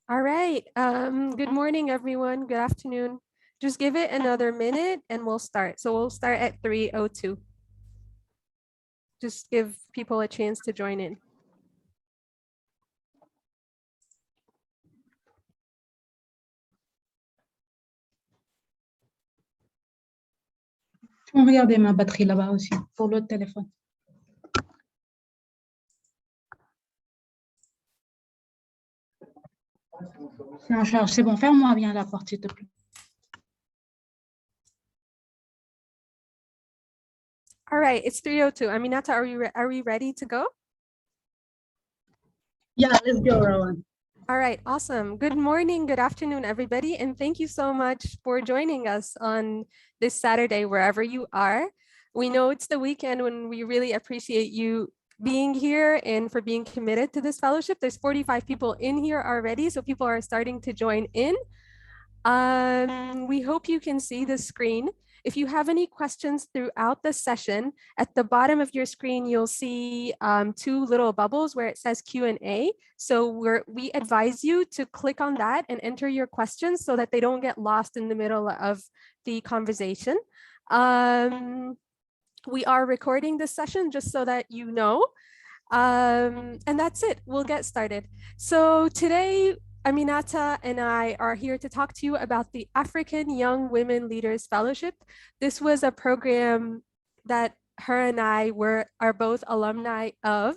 All right. Good morning, everyone. Good afternoon. Just give it another minute and we'll start. So we'll start at 3:02. Just give people a chance to join in. On va regarder ma batterie là-bas aussi pour l'autre téléphone. C'est en charge. C'est bon, ferme-moi bien la porte, s'il te plaît. All right, it's 3:02. Aminata, are we ready to go? Yeah, let's go, Rawan. All right, awesome. Good morning, good afternoon, everybody. And thank you so much for joining us on this Saturday, wherever you are. We know it's the weekend when we really appreciate you being here and for being committed to this fellowship. There's 45 people in here already, so people are starting to join in. We hope you can see the screen. If you have any questions throughout the session, at the bottom of your screen, you'll see two little bubbles where it says Q&A. So we advise you to click on that and enter your questions so that they don't get lost in the middle of the conversation. We are recording this session just so that you know. And that's it. We'll get started. So today, Aminata and I are here to talk to you about the African Young Women Leaders Fellowship. This was a program that her and I are both alumni of.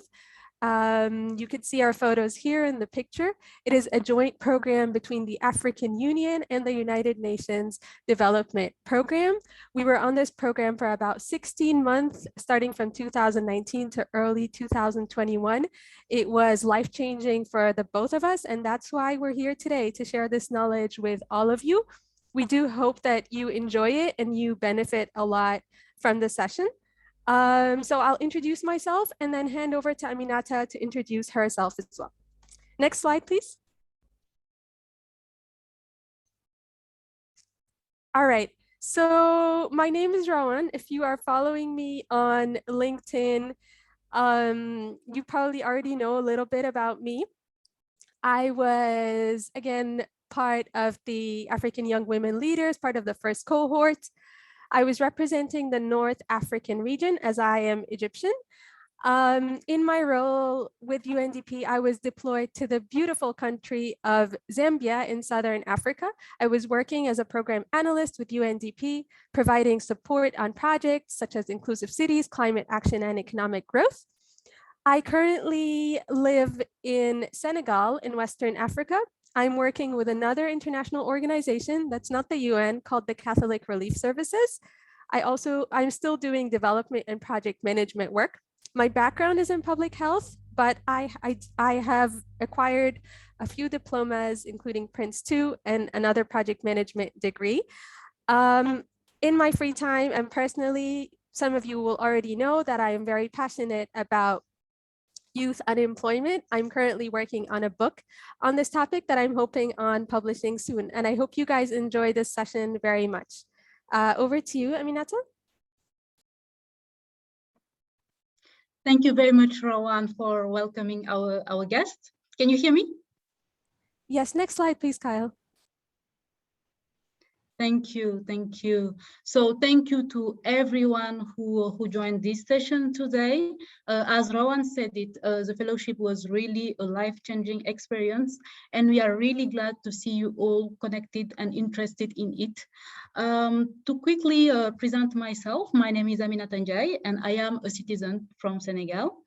You could see our photos here in the picture. It is a joint program between the African Union and the United Nations Development Program. We were on this program for about 16 months, starting from 2019 to early 2021. It was life-changing for the both of us, and that's why we're here today to share this knowledge with all of you. We do hope that you enjoy it and you benefit a lot from the session. So I'll introduce myself and then hand over to Aminata to introduce herself as well. Next slide, please. All right, so my name is Rawan. If you are following me on LinkedIn, you probably already know a little bit about me. I was, again, part of the African Young Women Leaders, part of the first cohort. I was representing the North African region as I am Egyptian. In my role with UNDP, I was deployed to the beautiful country of Zambia in Southern Africa. I was working as a program analyst with UNDP, providing support on projects such as inclusive cities, climate action, and economic growth. I currently live in Senegal in Western Africa. I'm working with another international organization that's not the UN called the Catholic Relief Services. I'm still doing development and project management work. My background is in public health, but I have acquired a few diplomas, including Prince 2 and another project management degree. In my free time and personally, some of you will already know that I am very passionate about youth unemployment. I'm currently working on a book on this topic that I'm hoping on publishing soon. And I hope you guys enjoy this session very much. Over to you, Aminata. Thank you very much, Rawan, for welcoming our guest. Can you hear me? Yes, next slide, please, Kyle. Thank you, thank you. So thank you to everyone who joined this session today. As Rawan said it, the fellowship was really a life-changing experience, and we are really glad to see you all connected and interested in it. To quickly present myself, my name is Aminata Ndiaye, and I am a citizen from Senegal.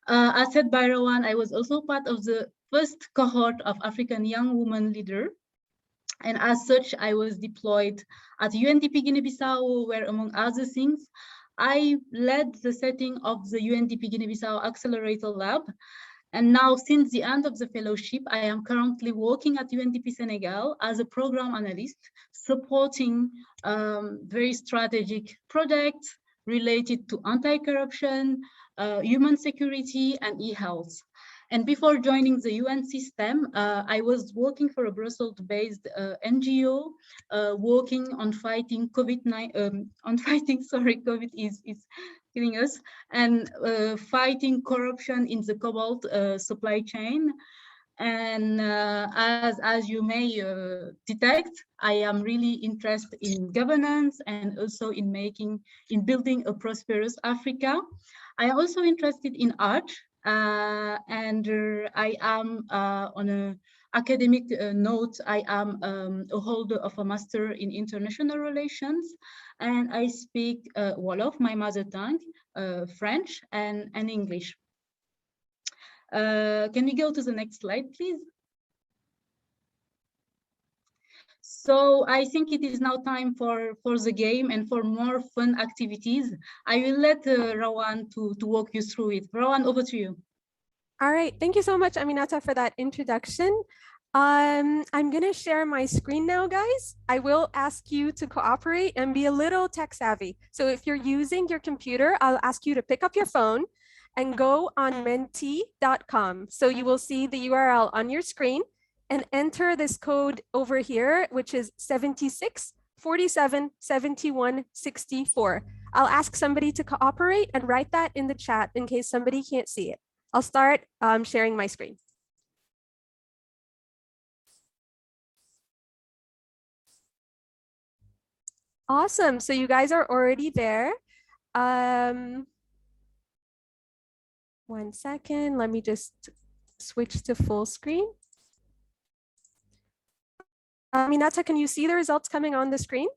As said by Rawan, I was also part of the first cohort of African Young Women Leader. And as such, I was deployed at UNDP Guinea-Bissau, where, among other things, I led the setting of the UNDP Guinea-Bissau Accelerator Lab. And now, since the end of the fellowship, I am currently working at UNDP Senegal as a program analyst, supporting very strategic projects related to anti-corruption, human security, and e-health. And before joining the UN system, I was working for a Brussels-based NGO, working on fighting COVID-19, COVID is killing us, and fighting corruption in the cobalt supply chain. And as you may detect, I am really interested in governance and also in building a prosperous Africa. I am also interested in art, and I am on a academic note, I am a holder of a master in international relations, and I speak Wolof, my mother tongue, French, and English. Can we go to the next slide, please? So I think it is now time for the game and for more fun activities. I will let Rawan to walk you through it. Rawan, over to you. All right, thank you so much, Aminata, for that introduction. I'm gonna share my screen now, guys. I will ask you to cooperate and be a little tech savvy. So if you're using your computer, I'll ask you to pick up your phone and go on menti.com. So you will see the URL on your screen and enter this code over here, which is 76 47 71 64. I'll ask somebody to cooperate and write that in the chat in case somebody can't see it. I'll start sharing my screen. Awesome. So you guys are already there. 1 second. Let me just switch to full screen. Aminata, can you see the results coming on the screen?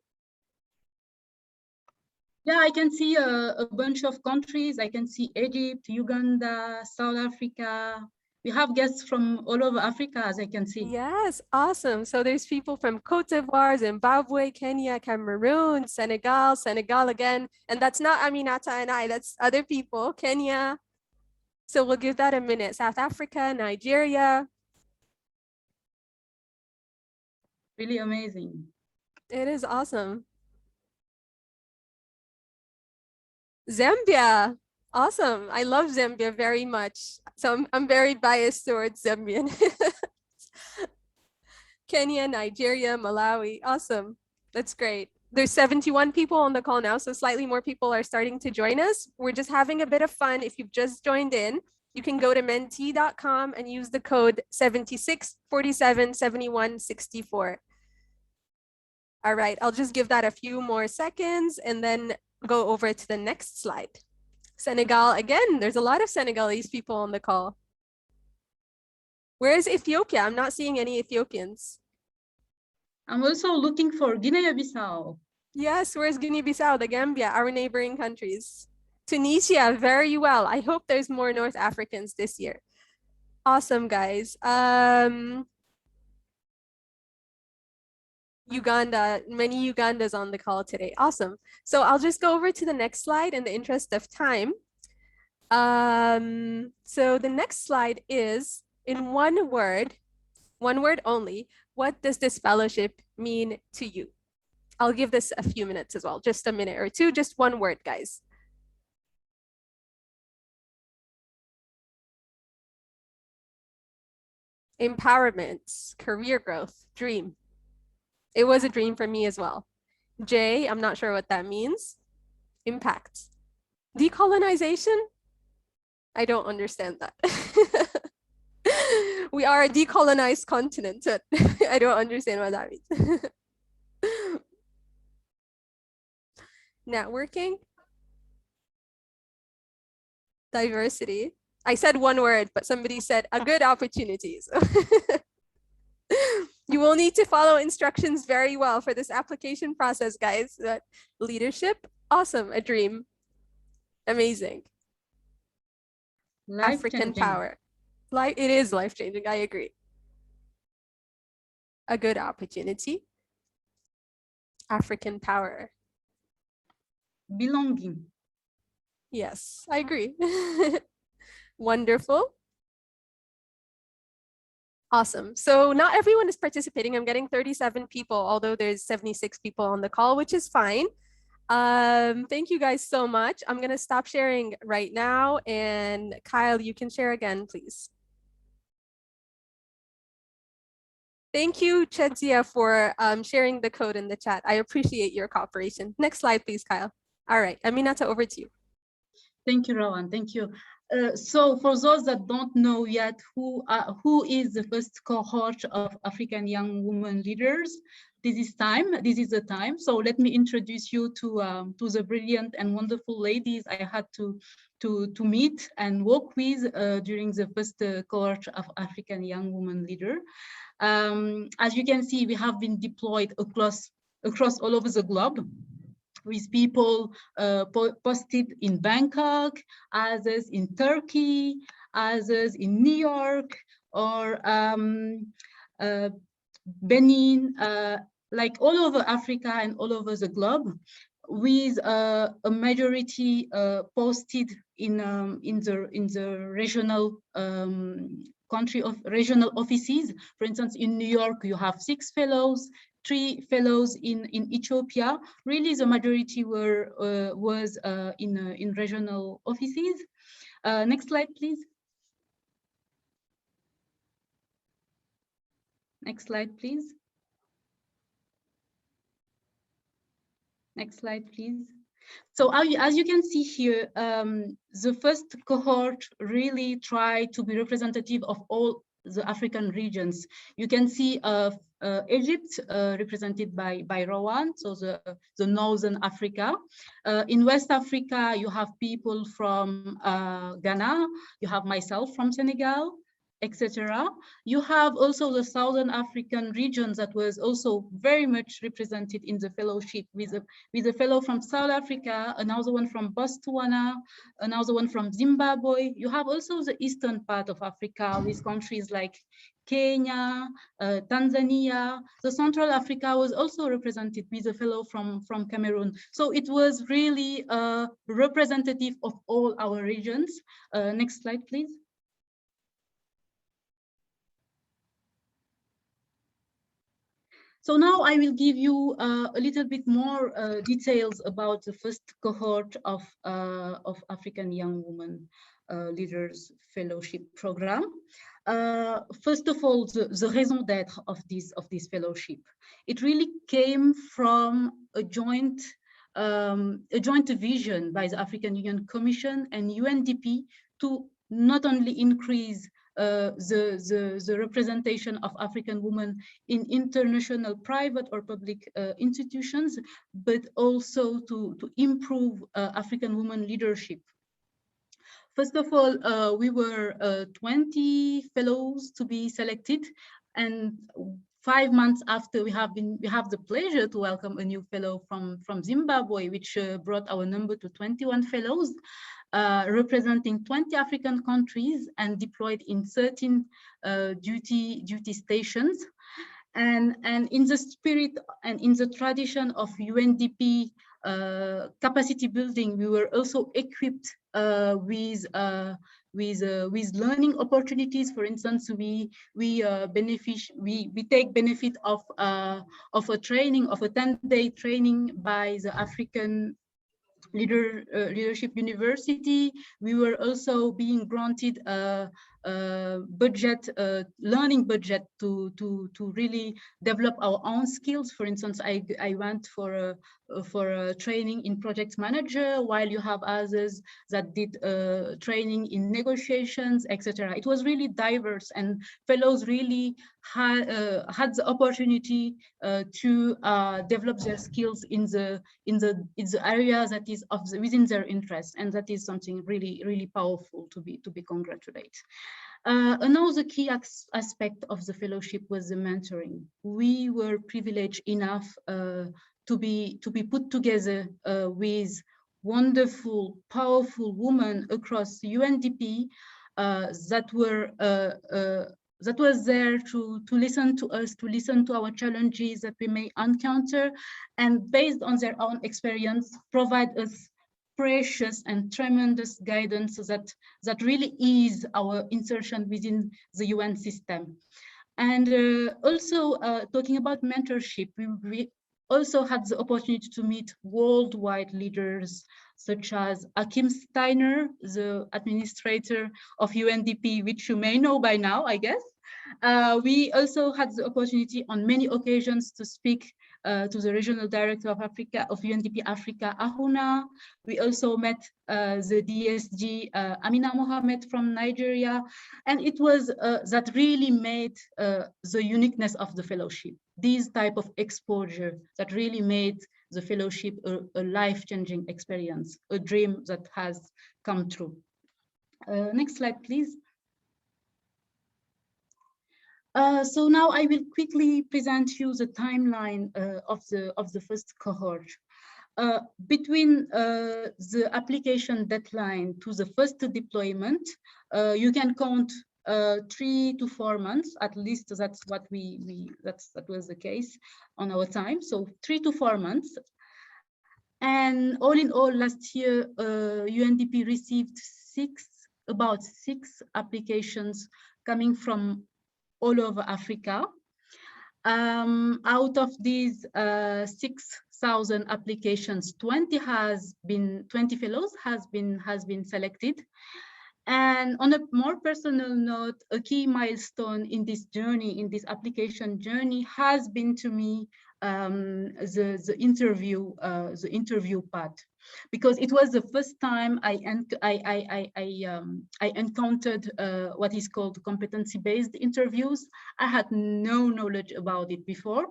Yeah, I can see a bunch of countries. I can see Egypt, Uganda, South Africa. We have guests from all over Africa, as I can see. Yes, awesome. So there's people from Cote d'Ivoire, Zimbabwe, Kenya, Cameroon, Senegal again. And that's not Aminata and I, that's other people, Kenya. So we'll give that a minute. South Africa, Nigeria. Really amazing. It is awesome. Zambia. Awesome. I love Zambia very much. So I'm very biased towards Zambian. Kenya, Nigeria, Malawi. Awesome. That's great. There's 71 people on the call now, so slightly more people are starting to join us. We're just having a bit of fun. If you've just joined in, you can go to menti.com and use the code 76 47 71 64. All right, I'll just give that a few more seconds and then go over to the next slide. Senegal, again, there's a lot of Senegalese people on the call. Where is Ethiopia? I'm not seeing any Ethiopians. I'm also looking for Guinea-Bissau. Yes, where's Guinea-Bissau, the Gambia, our neighboring countries. Tunisia, very well. I hope there's more North Africans this year. Awesome, guys. Uganda, many Ugandas on the call today. Awesome. So I'll just go over to the next slide in the interest of time. So the next slide is in one word only, what does this fellowship mean to you? I'll give this a few minutes as well, just a minute or two, just one word, guys. Empowerment, career growth, dream. It was a dream for me as well. J, I'm not sure what that means. Impact. Decolonization? I don't understand that. We are a decolonized continent. I don't understand what that means. Networking. Diversity. I said one word, but somebody said a good opportunities. You will need to follow instructions very well for this application process, guys. Leadership, awesome, a dream. Amazing. African power. It is life-changing, I agree. A good opportunity. African power. Belonging. Yes, I agree. Wonderful. Awesome. So not everyone is participating. I'm getting 37 people, although there's 76 people on the call, which is fine. Thank you guys so much. I'm gonna stop sharing right now, and Kyle, you can share again, please. Thank you, Chedzia, for sharing the code in the chat. I appreciate your cooperation. Next slide, please, Kyle. All right, Aminata, over to you. Thank you, Rawan. Thank you. So for those that don't know yet who is the first cohort of African young women leaders, this is the time. So let me introduce you to the brilliant and wonderful ladies I had to meet and work with during the first cohort of African young women leader. As you can see, we have been deployed across all over the globe, with people posted in Bangkok, others in Turkey, others in New York, or Benin, like all over Africa and all over the globe, with a majority posted in the regional regional offices. For instance, in New York, you have 6 fellows, 3 fellows in Ethiopia. Really, the majority was in regional offices. Next slide, please. Next slide, please. Next slide, please. So as you can see here, the first cohort really tried to be representative of all the African regions. You can see Egypt represented by Rawan, so the Northern Africa. In West Africa, you have people from Ghana, you have myself from Senegal, etc. You have also the Southern African regions that was also very much represented in the fellowship, with a fellow from South Africa, another one from Botswana, another one from Zimbabwe. You have also the eastern part of Africa with countries like Kenya, Tanzania. The Central Africa was also represented with a fellow from Cameroon. So it was really representative of all our regions. Next slide, please. So now I will give you a little bit more details about the first cohort of African Young Women Leaders Fellowship Program. First of all, the raison d'être of this fellowship. It really came from a joint vision by the African Union Commission and UNDP to not only increase the representation of African women in international private or public institutions, but also to improve African women leadership. First of all, we were 20 fellows to be selected, and 5 months after, we have the pleasure to welcome a new fellow from Zimbabwe, which brought our number to 21 fellows. Representing 20 African countries and deployed in 13 duty stations. And in the spirit and in the tradition of UNDP capacity building, we were also equipped with learning opportunities. For instance, we take benefit of a training, of a 10-day training by the African Leadership University. We were also being granted a learning budget to really develop our own skills. For instance, I went for a training in project manager, while you have others that did training in negotiations, etc. It was really diverse, and fellows really had the opportunity to develop their skills in the area that is within their interest, and that is something really powerful to be congratulated. Another key aspect of the fellowship was the mentoring. We were privileged enough to be put together with wonderful, powerful women across UNDP that was there to listen to us, to listen to our challenges that we may encounter, and based on their own experience, provide us precious and tremendous guidance that really ease our insertion within the UN system. And also talking about mentorship, we also had the opportunity to meet worldwide leaders such as Akim Steiner, the administrator of UNDP, which you may know by now, I guess. We also had the opportunity on many occasions to speak to the regional director of Africa, of UNDP Africa, Ahuna. We also met the DSG, Amina Mohammed from Nigeria. And it was that really made the uniqueness of the fellowship, these type of exposure that really made the fellowship a life-changing experience, a dream that has come true. Next slide, please. So now I will quickly present you the timeline of the first cohort. Between the application deadline to the first deployment, you can count 3 to 4 months, at least that's what that was the case on our time. So 3 to 4 months. And all in all, last year, UNDP received about six applications coming from all over Africa. Out of these 6,000 applications, 20 fellows has been selected. And on a more personal note, a key milestone in this journey, in this application journey, has been to me the interview part, because it was the first time I encountered what is called competency-based interviews. I had no knowledge about it before.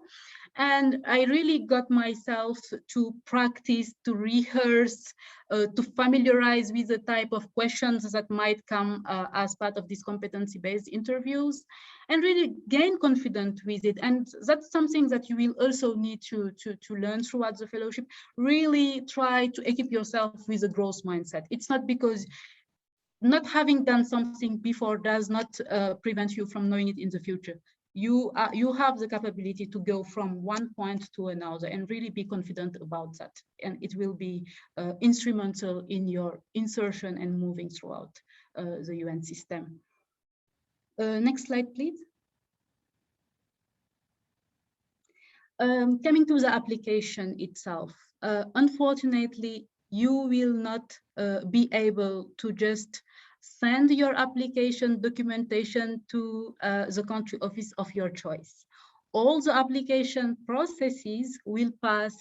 And I really got myself to practice, to rehearse, to familiarize with the type of questions that might come as part of these competency-based interviews, and really gain confidence with it. And that's something that you will also need to learn throughout the fellowship. Really try to equip yourself with a growth mindset. It's not because not having done something before does not prevent you from knowing it in the future. You have the capability to go from one point to another and really be confident about that. And it will be instrumental in your insertion and moving throughout the UN system. Next slide, please. Coming to the application itself, unfortunately, you will not be able to just send your application documentation to the country office of your choice. All the application processes will pass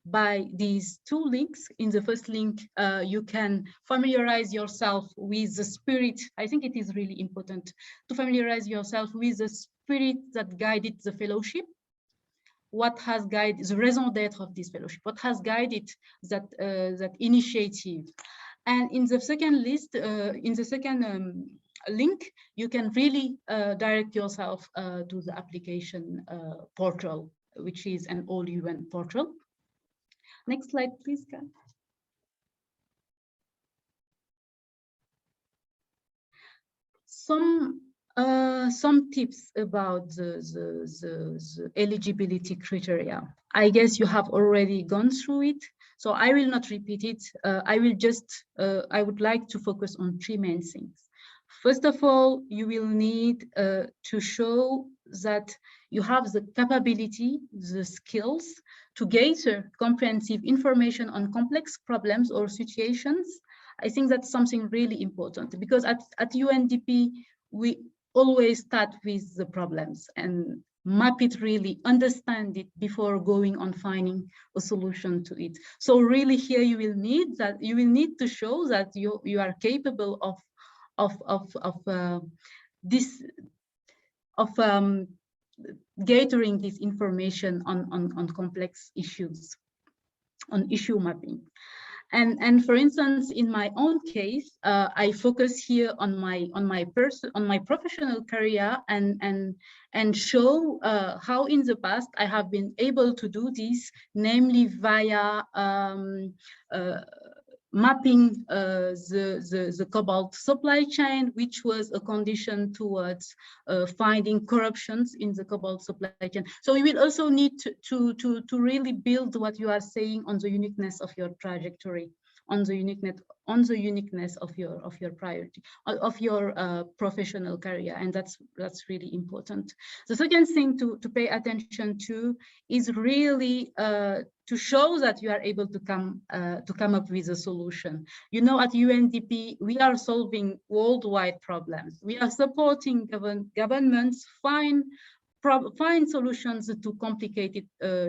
by these two links. In the first link, you can familiarize yourself with the spirit. I think it is really important to familiarize yourself with the spirit that guided the fellowship. What has guided the raison d'être of this fellowship? What has guided that initiative? And in the second list, in the second link, you can really direct yourself to the application portal, which is an all-UN portal. Next slide, please, Kat. Some tips about the eligibility criteria. I guess you have already gone through it, so I will not repeat it. I would like to focus on three main things. First of all, you will need to show that you have the capability, the skills to gather comprehensive information on complex problems or situations. I think that's something really important, because at UNDP, we always start with the problems and map it, really understand it before going on finding a solution to it. So really here you will need to show that you are capable of gathering this information on complex issues, on issue mapping. And for instance, in my own case, I focus here on my professional career and show how in the past I have been able to do this, namely via mapping the cobalt supply chain, which was a condition towards finding corruptions in the cobalt supply chain. So we will also need to really build what you are saying on the uniqueness of your trajectory, on the uniqueness of your priority, of your professional career, and that's really important. The second thing to pay attention to is really to show that you are able to come up with a solution. You know, at UNDP, we are solving worldwide problems. We are supporting governments find find solutions to complicated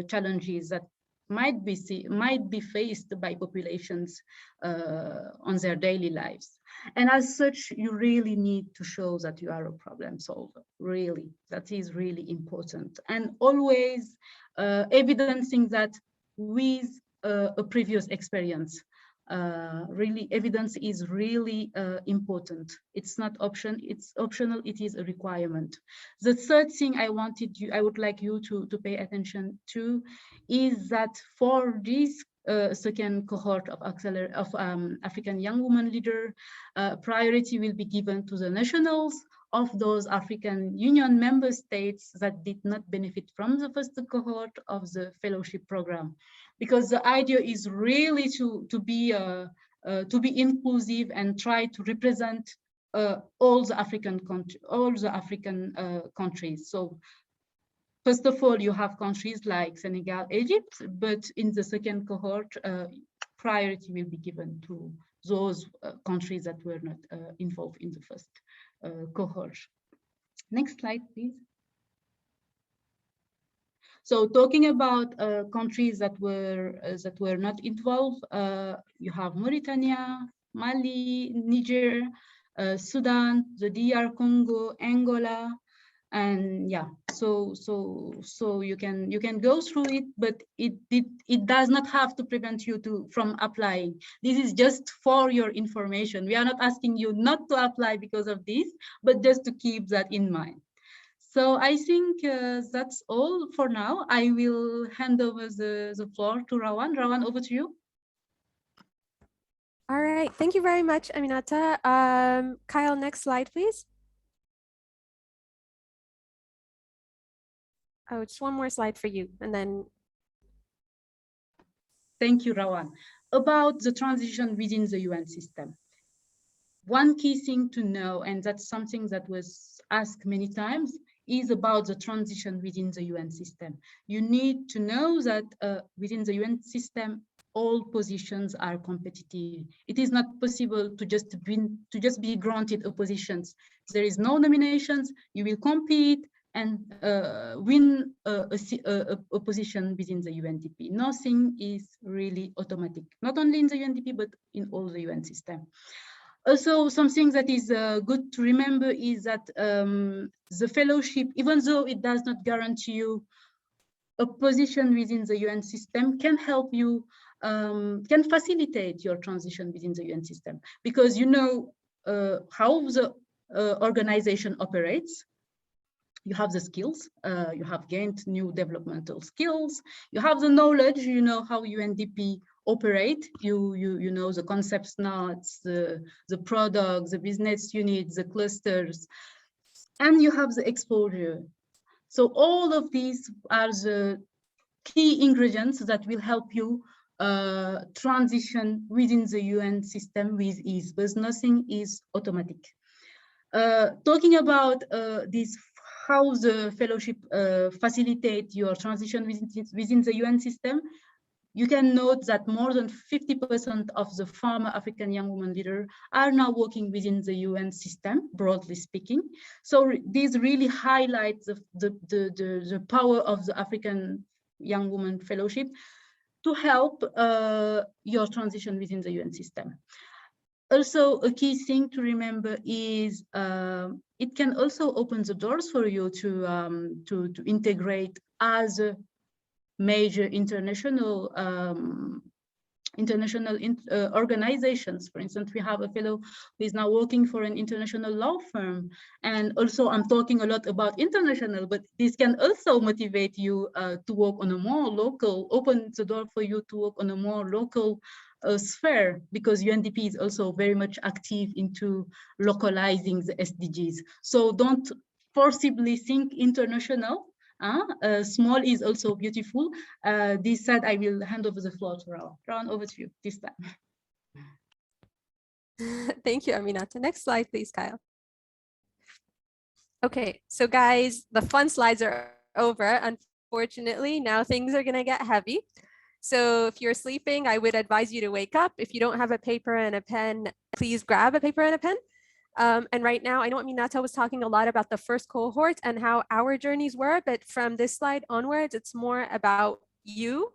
challenges that might be faced by populations on their daily lives. And as such, you really need to show that you are a problem solver. Really, that is really important. And always evidencing that with a previous experience. Really, evidence is really important. It's not it's optional, it is a requirement. The third thing I would like you to pay attention to is that for this second cohort of African young women leader, priority will be given to the nationals of those African Union member states that did not benefit from the first cohort of the fellowship program. Because the idea is really to be inclusive and try to represent all the African countries. So first of all, you have countries like Senegal, Egypt, but in the second cohort, priority will be given to those countries that were not involved in the first cohort. Next slide, please. So talking about countries that were not involved, you have Mauritania, Mali, Niger, Sudan, the DR Congo, Angola, and yeah. So you can go through it, but it does not have to prevent you from applying. This is just for your information. We are not asking you not to apply because of this, but just to keep that in mind. So I think that's all for now. I will hand over the floor to Rawan. Rawan, over to you. All right, thank you very much, Aminata. Kyle, next slide, please. Oh, just one more slide for you, and then. Thank you, Rawan. About the transition within the UN system. One key thing to know, and that's something that was asked many times, is about the transition within the UN system. You need to know that within the UN system, all positions are competitive. It is not possible to just be granted a positions. There is no nominations. You will compete and win a position within the UNDP. Nothing is really automatic, not only in the UNDP, but in all the UN system. Also, something that is good to remember is that the fellowship, even though it does not guarantee you a position within the UN system, can help you, can facilitate your transition within the UN system, because you know how the organization operates. You have the skills, you have gained new developmental skills, you have the knowledge, you know how UNDP operate, you know the concepts nodes, the products, the business units, the clusters, and you have the exposure. So all of these are the key ingredients that will help you transition within the UN system with ease, but nothing is automatic. Talking about this, how the fellowship facilitate your transition within the UN system, you can note that more than 50% of the former African young women leaders are now working within the UN system, broadly speaking. So this really highlights the power of the African Young Women Fellowship to help your transition within the UN system. Also, a key thing to remember is it can also open the doors for you to integrate other major international organizations. For instance, we have a fellow who is now working for an international law firm. And also I'm talking a lot about international, but this can also motivate you to work on a more local, open the door for you to work on a more local sphere, because UNDP is also very much active into localizing the SDGs. So don't forcibly think international. Small is also beautiful. This said, I will hand over the floor to Rawan. Rawan, over to you this time. Thank you, Aminata. Next slide, please, Kyle. Okay, so guys, the fun slides are over. Unfortunately, now things are gonna get heavy. So if you're sleeping, I would advise you to wake up. If you don't have a paper and a pen, please grab a paper and a pen. And right now, I know Aminata was talking a lot about the first cohort and how our journeys were, but from this slide onwards, it's more about you,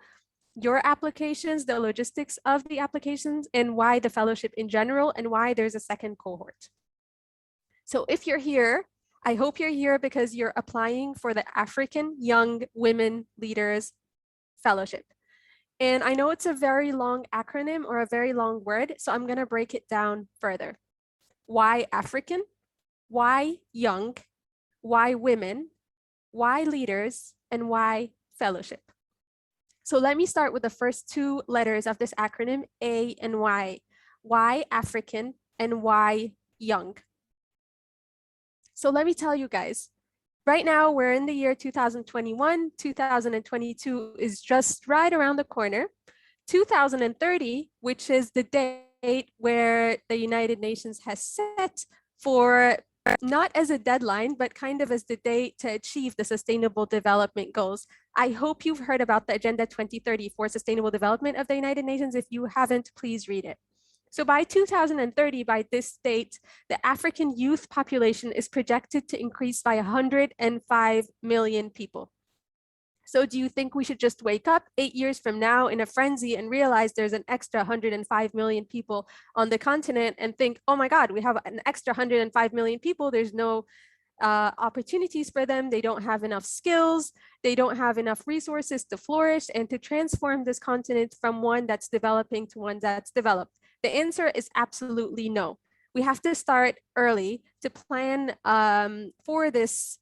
your applications, the logistics of the applications, and why the fellowship in general, and why there's a second cohort. So if you're here, I hope you're here because you're applying for the African Young Women Leaders Fellowship. And I know it's a very long acronym or a very long word, so I'm gonna break it down further. Why African? Why young? Why women? Why leaders? And why fellowship? So let me start with the first two letters of this acronym, A and Y. Why African and why young? So let me tell you guys, right now we're in the year 2021, 2022 is just right around the corner. 2030, which is the date where the United Nations has set for not as a deadline, but kind of as the date to achieve the Sustainable Development Goals. I hope you've heard about the Agenda 2030 for Sustainable Development of the United Nations. If you haven't, please read it. So by 2030, by this date, the African youth population is projected to increase by 105 million people. So do you think we should just wake up 8 years from now in a frenzy and realize there's an extra 105 million people on the continent and think, oh my God, we have an extra 105 million people. There's no opportunities for them. They don't have enough skills. They don't have enough resources to flourish and to transform this continent from one that's developing to one that's developed. The answer is absolutely no. We have to start early to plan for this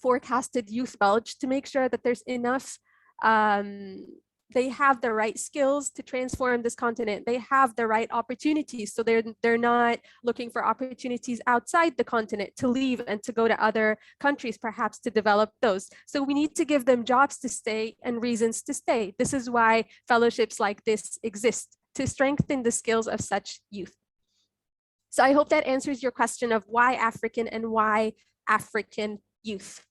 forecasted youth bulge to make sure that there's enough, they have the right skills to transform this continent. They have the right opportunities. So they're not looking for opportunities outside the continent to leave and to go to other countries, perhaps to develop those. So we need to give them jobs to stay and reasons to stay. This is why fellowships like this exist, to strengthen the skills of such youth. So I hope that answers your question of why African and why African youth.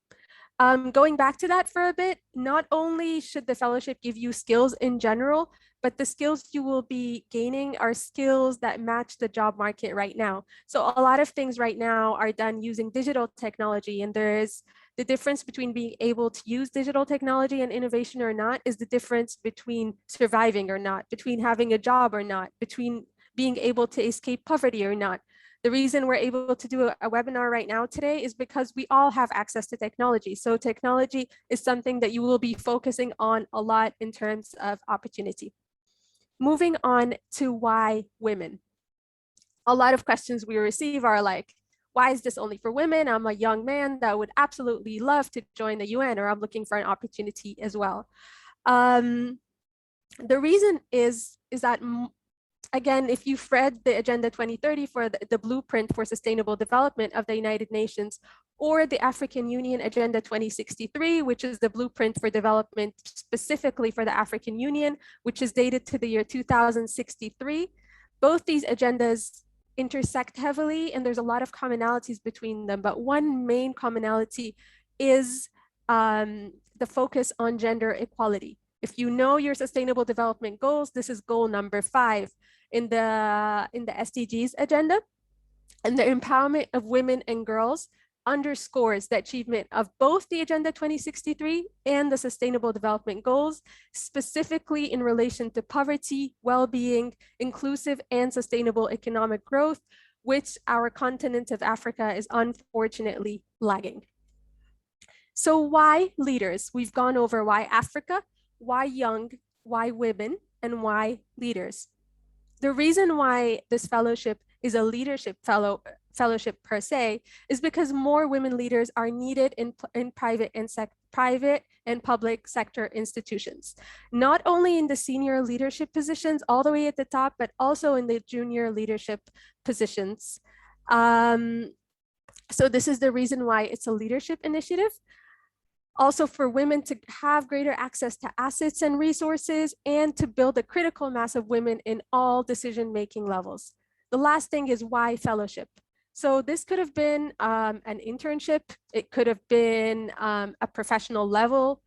Going back to that for a bit, not only should the fellowship give you skills in general, but the skills you will be gaining are skills that match the job market right now. So a lot of things right now are done using digital technology, and there's the difference between being able to use digital technology and innovation or not is the difference between surviving or not, between having a job or not, between being able to escape poverty or not. The reason we're able to do a webinar right now today is because we all have access to technology. So technology is something that you will be focusing on a lot in terms of opportunity. Moving on to why women. A lot of questions we receive are like, why is this only for women? I'm a young man that would absolutely love to join the UN, or I'm looking for an opportunity as well. The reason is that again, if you've read the Agenda 2030 for the blueprint for sustainable development of the United Nations, or the African Union Agenda 2063, which is the blueprint for development specifically for the African Union, which is dated to the year 2063, both these agendas intersect heavily and there's a lot of commonalities between them. But one main commonality is the focus on gender equality. If you know your sustainable development goals, this is goal number 5 in the SDGs agenda, and the empowerment of women and girls underscores the achievement of both the Agenda 2063 and the Sustainable Development Goals, specifically in relation to poverty, well-being, inclusive and sustainable economic growth, which our continent of Africa is unfortunately lagging. So why leaders? We've gone over why Africa, why young, why women, and why leaders. The reason why this fellowship is a leadership fellowship per se is because more women leaders are needed in private and public sector institutions, not only in the senior leadership positions all the way at the top, but also in the junior leadership positions. So this is the reason why it's a leadership initiative. Also for women to have greater access to assets and resources, and to build a critical mass of women in all decision-making levels. The last thing is why fellowship. So this could have been an internship. It could have been a professional level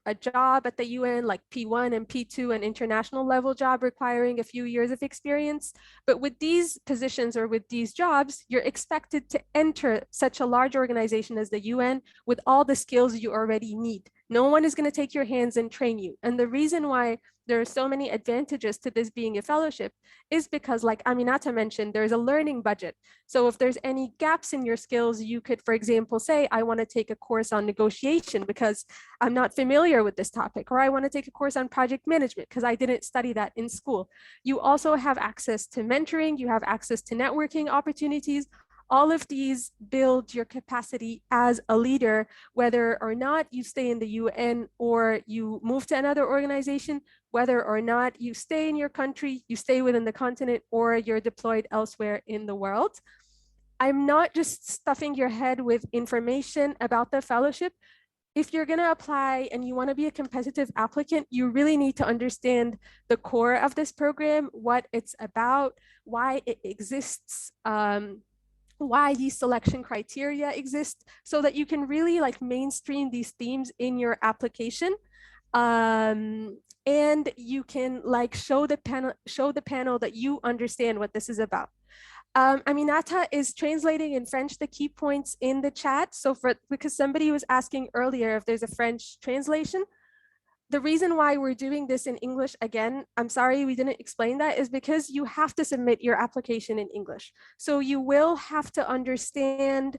a job at the UN, like P1 and P2, an international level job requiring a few years of experience. But with these positions or with these jobs, you're expected to enter such a large organization as the UN with all the skills you already need. No one is going to take your hands and train you. And the reason why there are so many advantages to this being a fellowship is because, like Aminata mentioned, there's a learning budget. So if there's any gaps in your skills, you could, for example, say, I want to take a course on negotiation because I'm not familiar with this topic, or I want to take a course on project management because I didn't study that in school. You also have access to mentoring, you have access to networking opportunities. All of these build your capacity as a leader, whether or not you stay in the UN or you move to another organization, whether or not you stay in your country, you stay within the continent, or you're deployed elsewhere in the world. I'm not just stuffing your head with information about the fellowship. If you're going to apply and you want to be a competitive applicant, you really need to understand the core of this program, what it's about, why it exists, why these selection criteria exist, so that you can really like mainstream these themes in your application. And you can like show the panel that you understand what this is about. Aminata is translating in French the key points in the chat. So because somebody was asking earlier if there's a French translation, the reason why we're doing this in English, again, I'm sorry we didn't explain that, is because you have to submit your application in English. So you will have to understand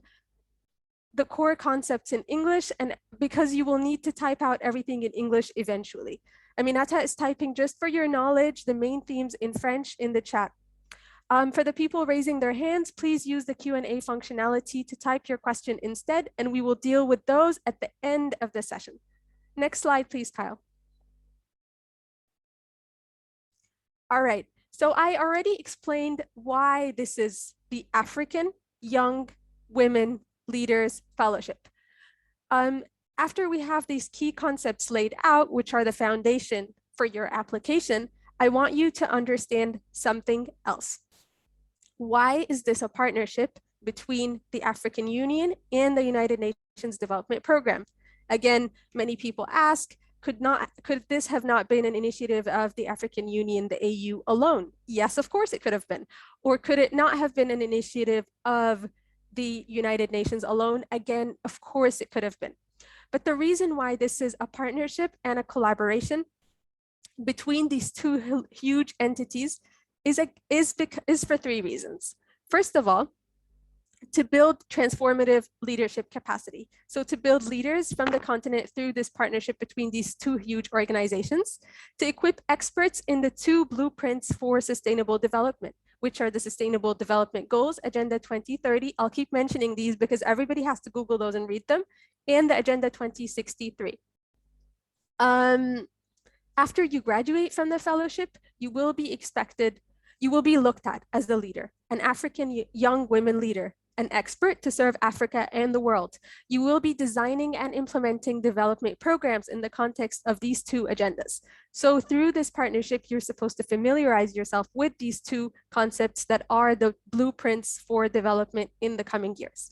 the core concepts in English, and because you will need to type out everything in English eventually. Aminata is typing, just for your knowledge, the main themes in French in the chat. For the people raising their hands, please use the Q&A functionality to type your question instead, and we will deal with those at the end of the session. Next slide, please, Kyle. All right, so I already explained why this is the African Young Women Leaders Fellowship. After we have these key concepts laid out, which are the foundation for your application, I want you to understand something else. Why is this a partnership between the African Union and the United Nations Development Program? Again, many people ask, could this have not been an initiative of the African Union, the AU alone? Yes, of course it could have been. Or could it not have been an initiative of the United Nations alone? Again, of course it could have been. But the reason why this is a partnership and a collaboration between these two huge entities is for three reasons. First of all, to build transformative leadership capacity. So to build leaders from the continent through this partnership between these two huge organizations, to equip experts in the two blueprints for sustainable development, which are the Sustainable Development Goals, Agenda 2030. I'll keep mentioning these because everybody has to Google those and read them, and the Agenda 2063. After you graduate from the fellowship, you will be looked at as the leader, an African young women leader, an expert to serve Africa and the world. You will be designing and implementing development programs in the context of these two agendas. So through this partnership, you're supposed to familiarize yourself with these two concepts that are the blueprints for development in the coming years.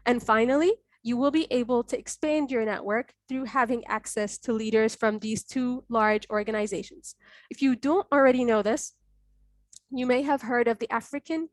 And finally, you will be able to expand your network through having access to leaders from these two large organizations. If you don't already know this, you may have heard of the African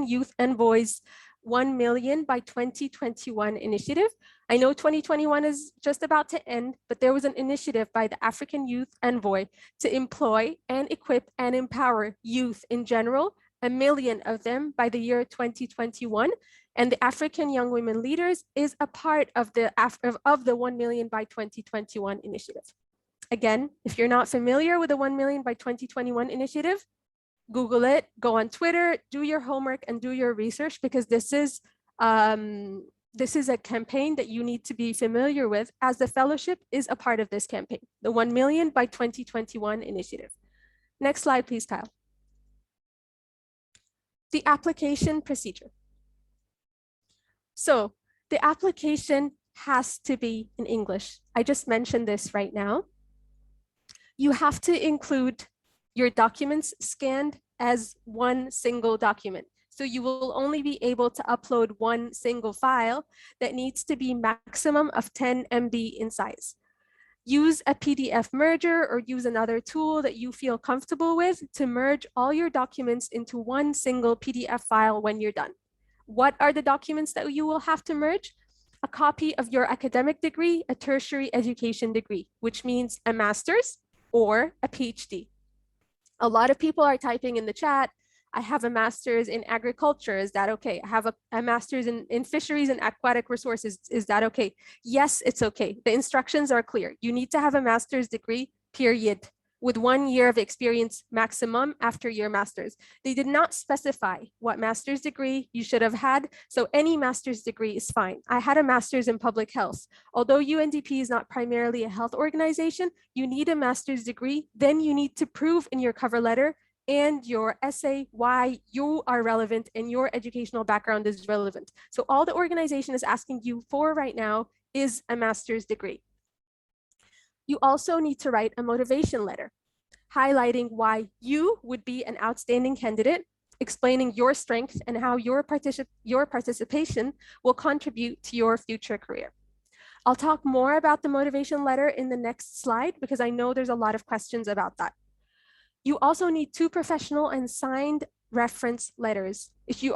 Youth Envoys 1 million by 2021 initiative. I know 2021 is just about to end, but there was an initiative by the African Youth Envoy to employ and equip and empower youth in general, 1 million of them by the year 2021. And the African Young Women Leaders is a part of the 1 million by 2021 initiative. Again, if you're not familiar with the 1 million by 2021 initiative, Google it, go on Twitter, do your homework and do your research, because this is a campaign that you need to be familiar with, as the fellowship is a part of this campaign, the 1 million by 2021 initiative. Next slide, please, Kyle. The application procedure. So the application has to be in English. I just mentioned this right now. You have to include your documents scanned as one single document. So you will only be able to upload one single file that needs to be maximum of 10 MB in size. Use a PDF merger or use another tool that you feel comfortable with to merge all your documents into one single PDF file when you're done. What are the documents that you will have to merge? A copy of your academic degree, a tertiary education degree, which means a master's or a PhD. A lot of people are typing in the chat, I have a master's in agriculture. Is that okay? I have a master's in fisheries and aquatic resources. Is that okay? Yes, it's okay. The instructions are clear. You need to have a master's degree, period, with 1 year of experience maximum after your master's. They did not specify what master's degree you should have had, so any master's degree is fine. I had a master's in public health. Although UNDP is not primarily a health organization, you need a master's degree, then you need to prove in your cover letter and your essay why you are relevant and your educational background is relevant. So all the organization is asking you for right now is a master's degree. You also need to write a motivation letter, highlighting why you would be an outstanding candidate, explaining your strength and how your participation will contribute to your future career. I'll talk more about the motivation letter in the next slide because I know there's a lot of questions about that. You also need 2 professional and signed reference letters. If you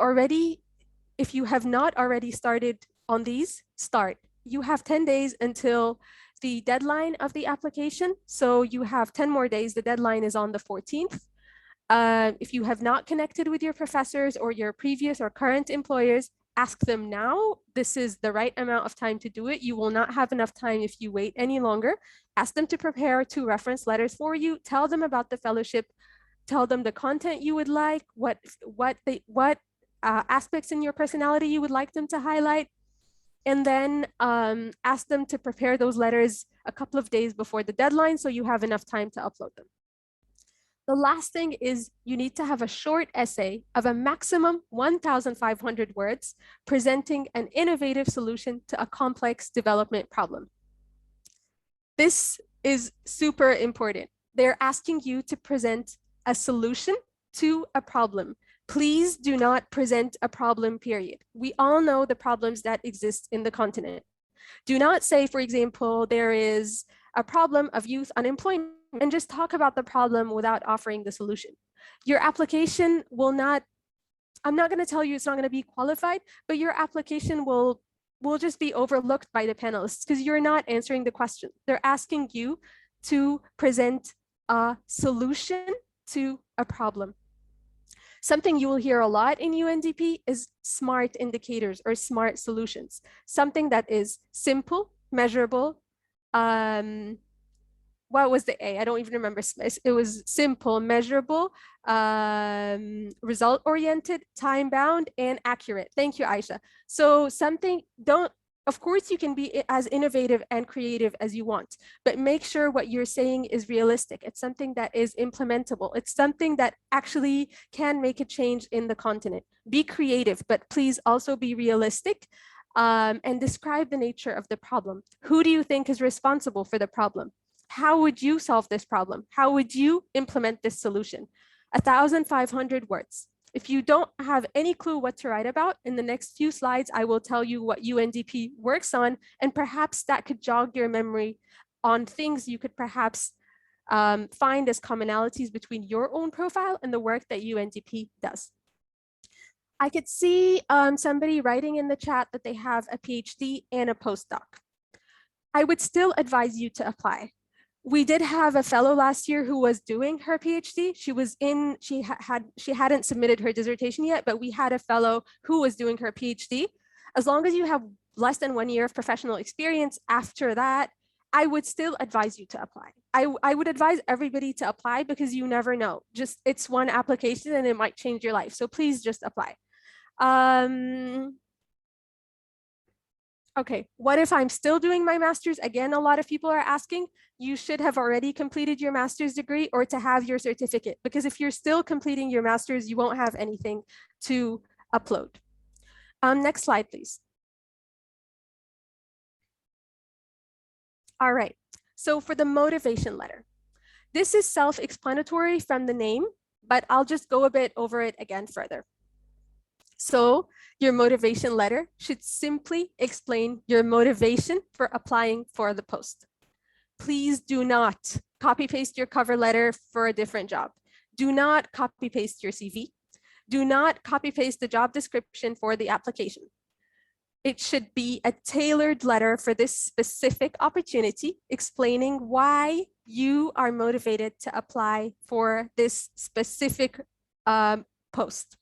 have not already started on these, start. You have 10 days until the deadline of the application. So you have 10 more days. The deadline is on the 14th. If you have not connected with your professors or your previous or current employers, ask them now. This is the right amount of time to do it. You will not have enough time if you wait any longer. Ask them to prepare 2 reference letters for you. Tell them about the fellowship. Tell them the content you would like, what aspects in your personality you would like them to highlight. And then ask them to prepare those letters a couple of days before the deadline so you have enough time to upload them. The last thing is you need to have a short essay of a maximum 1,500 words presenting an innovative solution to a complex development problem. This is super important. They're asking you to present a solution to a problem. Please do not present a problem, period. We all know the problems that exist in the continent. Do not say, for example, there is a problem of youth unemployment and just talk about the problem without offering the solution. Your application will not, I'm not going to tell you it's not going to be qualified, but your application will just be overlooked by the panelists because you're not answering the question. They're asking you to present a solution to a problem. Something you will hear a lot in UNDP is SMART indicators or SMART solutions. Something that is simple, measurable, what was the A? I don't even remember. It was simple, measurable, result-oriented, time-bound, and accurate. Thank you, Aisha. So something, of course, you can be as innovative and creative as you want, but make sure what you're saying is realistic. It's something that is implementable. It's something that actually can make a change in the continent. Be creative, but please also be realistic and describe the nature of the problem. Who do you think is responsible for the problem? How would you solve this problem? How would you implement this solution? 1,500 words. If you don't have any clue what to write about, in the next few slides, I will tell you what UNDP works on, and perhaps that could jog your memory on things you could perhaps find as commonalities between your own profile and the work that UNDP does. I could see somebody writing in the chat that they have a PhD and a postdoc. I would still advise you to apply. We did have a fellow last year who was doing her PhD. She hadn't submitted her dissertation yet, but we had a fellow who was doing her PhD. As long as you have less than 1 year of professional experience after that, I would still advise you to apply. I would advise everybody to apply because you never know. Just it's one application and it might change your life. So please just apply. Okay, what if I'm still doing my master's? Again, a lot of people are asking, you should have already completed your master's degree or to have your certificate, because if you're still completing your master's, you won't have anything to upload. Next slide, please. All right, so for the motivation letter, this is self-explanatory from the name, but I'll just go a bit over it again further. So your motivation letter should simply explain your motivation for applying for the post. Please do not copy paste your cover letter for a different job. Do not copy paste your CV. Do not copy paste the job description for the application. It should be a tailored letter for this specific opportunity, explaining why you are motivated to apply for this specific post.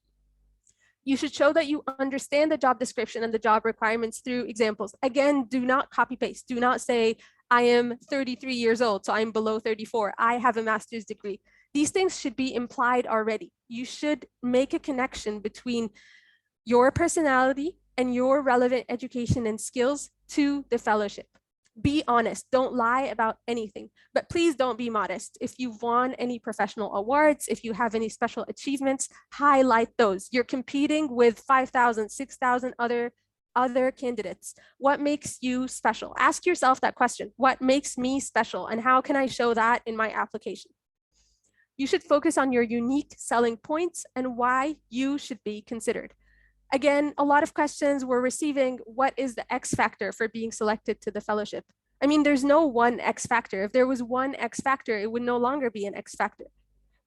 You should show that you understand the job description and the job requirements through examples. Again, do not copy paste. Do not say, I am 33 years old, so I'm below 34. I have a master's degree. These things should be implied already. You should make a connection between your personality and your relevant education and skills to the fellowship. Be honest, don't lie about anything, but please don't be modest. If you've won any professional awards, if you have any special achievements, highlight those. You're competing with 5,000, 6,000 other candidates. What makes you special? Ask yourself that question. What makes me special, and how can I show that in my application? You should focus on your unique selling points and why you should be considered. Again, a lot of questions we're receiving, what is the X factor for being selected to the fellowship? I mean, there's no one X factor. If there was one X factor, it would no longer be an X factor.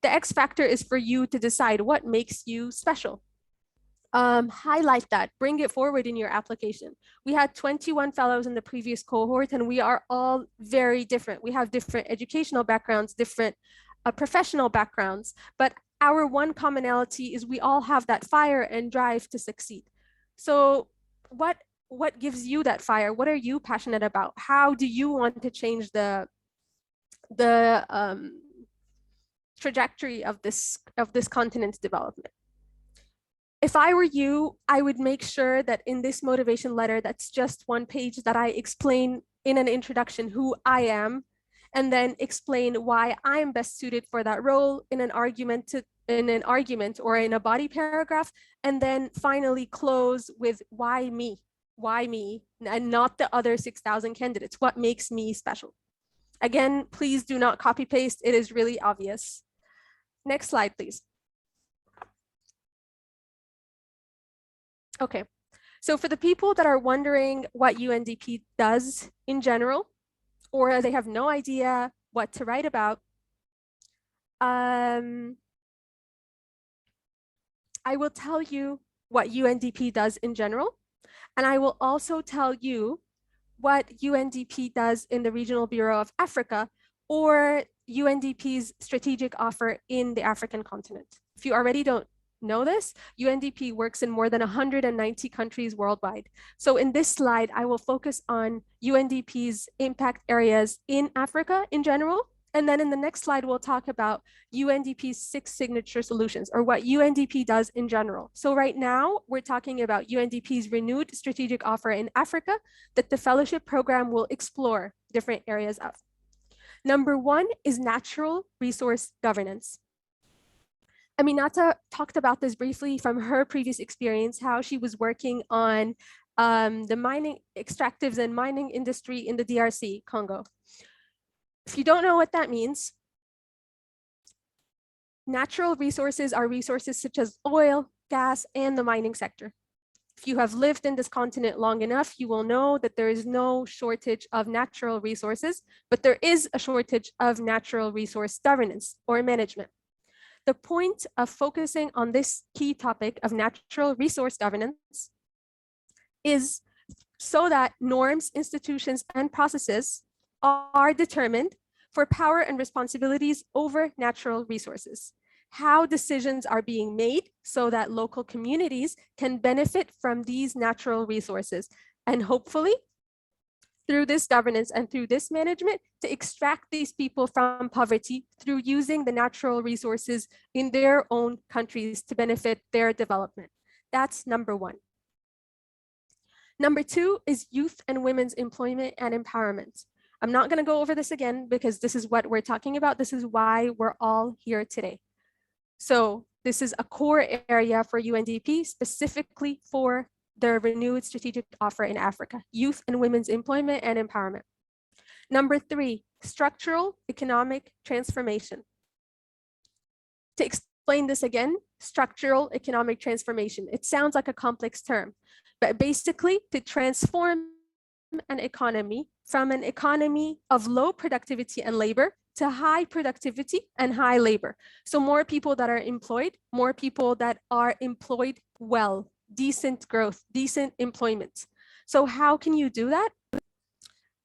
The X factor is for you to decide what makes you special. Highlight that, bring it forward in your application. We had 21 fellows in the previous cohort, and we are all very different. We have different educational backgrounds, different professional backgrounds, but our one commonality is we all have that fire and drive to succeed. So what gives you that fire? What are you passionate about? How do you want to change the trajectory of this continent's development? If I were you, I would make sure that in this motivation letter, that's just one page, that I explain in an introduction who I am, and then explain why I am best suited for that role in an argument or in a body paragraph, and then finally close with why me, and not the other 6,000 candidates. What makes me special? Again, please do not copy paste. It is really obvious. Next slide, please. Okay, so for the people that are wondering what UNDP does in general, or they have no idea what to write about, I will tell you what UNDP does in general, and I will also tell you what UNDP does in the Regional Bureau of Africa, or UNDP's strategic offer in the African continent. If you already don't know this, UNDP works in more than 190 countries worldwide. So in this slide, I will focus on UNDP's impact areas in Africa in general. And then in the next slide, we'll talk about UNDP's 6 signature solutions, or what UNDP does in general. So right now, we're talking about UNDP's renewed strategic offer in Africa that the fellowship program will explore different areas of. Number 1 is natural resource governance. Aminata talked about this briefly from her previous experience, how she was working on the mining extractives and mining industry in the DRC, Congo. If you don't know what that means, natural resources are resources such as oil, gas, and the mining sector. If you have lived in this continent long enough, you will know that there is no shortage of natural resources, but there is a shortage of natural resource governance or management. The point of focusing on this key topic of natural resource governance is so that norms, institutions, and processes are determined for power and responsibilities over natural resources. How decisions are being made so that local communities can benefit from these natural resources, and hopefully through this governance and through this management, to extract these people from poverty through using the natural resources in their own countries to benefit their development. That's number 1. Number 2 is youth and women's employment and empowerment. I'm not going to go over this again because this is what we're talking about. This is why we're all here today. So this is a core area for UNDP, specifically for the renewed strategic offer in Africa, youth and women's employment and empowerment. Number 3, structural economic transformation. To explain this again, structural economic transformation. It sounds like a complex term, but basically to transform an economy of low productivity and labor to high productivity and high labor. So more people that are employed, more people that are employed well, decent growth, decent employment. So how can you do that?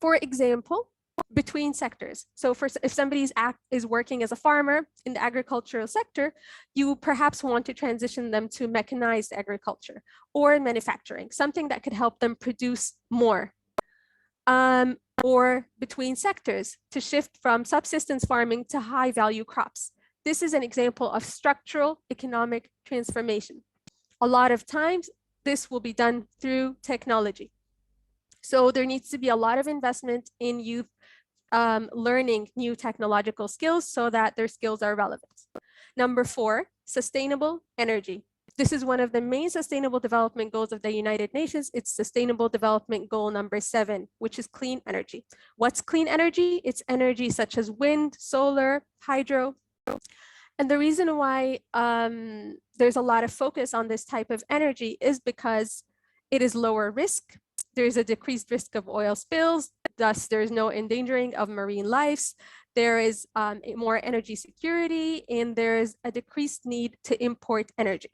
For example, between sectors. So if somebody is working as a farmer in the agricultural sector, you perhaps want to transition them to mechanized agriculture or manufacturing, something that could help them produce more. Or between sectors to shift from subsistence farming to high value crops. This is an example of structural economic transformation. A lot of times, this will be done through technology. So there needs to be a lot of investment in youth learning new technological skills so that their skills are relevant. Number 4, sustainable energy. This is one of the main sustainable development goals of the United Nations. It's sustainable development goal number 7, which is clean energy. What's clean energy? It's energy such as wind, solar, hydro. And the reason why there's a lot of focus on this type of energy is because it is lower risk. There's a decreased risk of oil spills, thus there's no endangering of marine lives. There is more energy security, and there's a decreased need to import energy.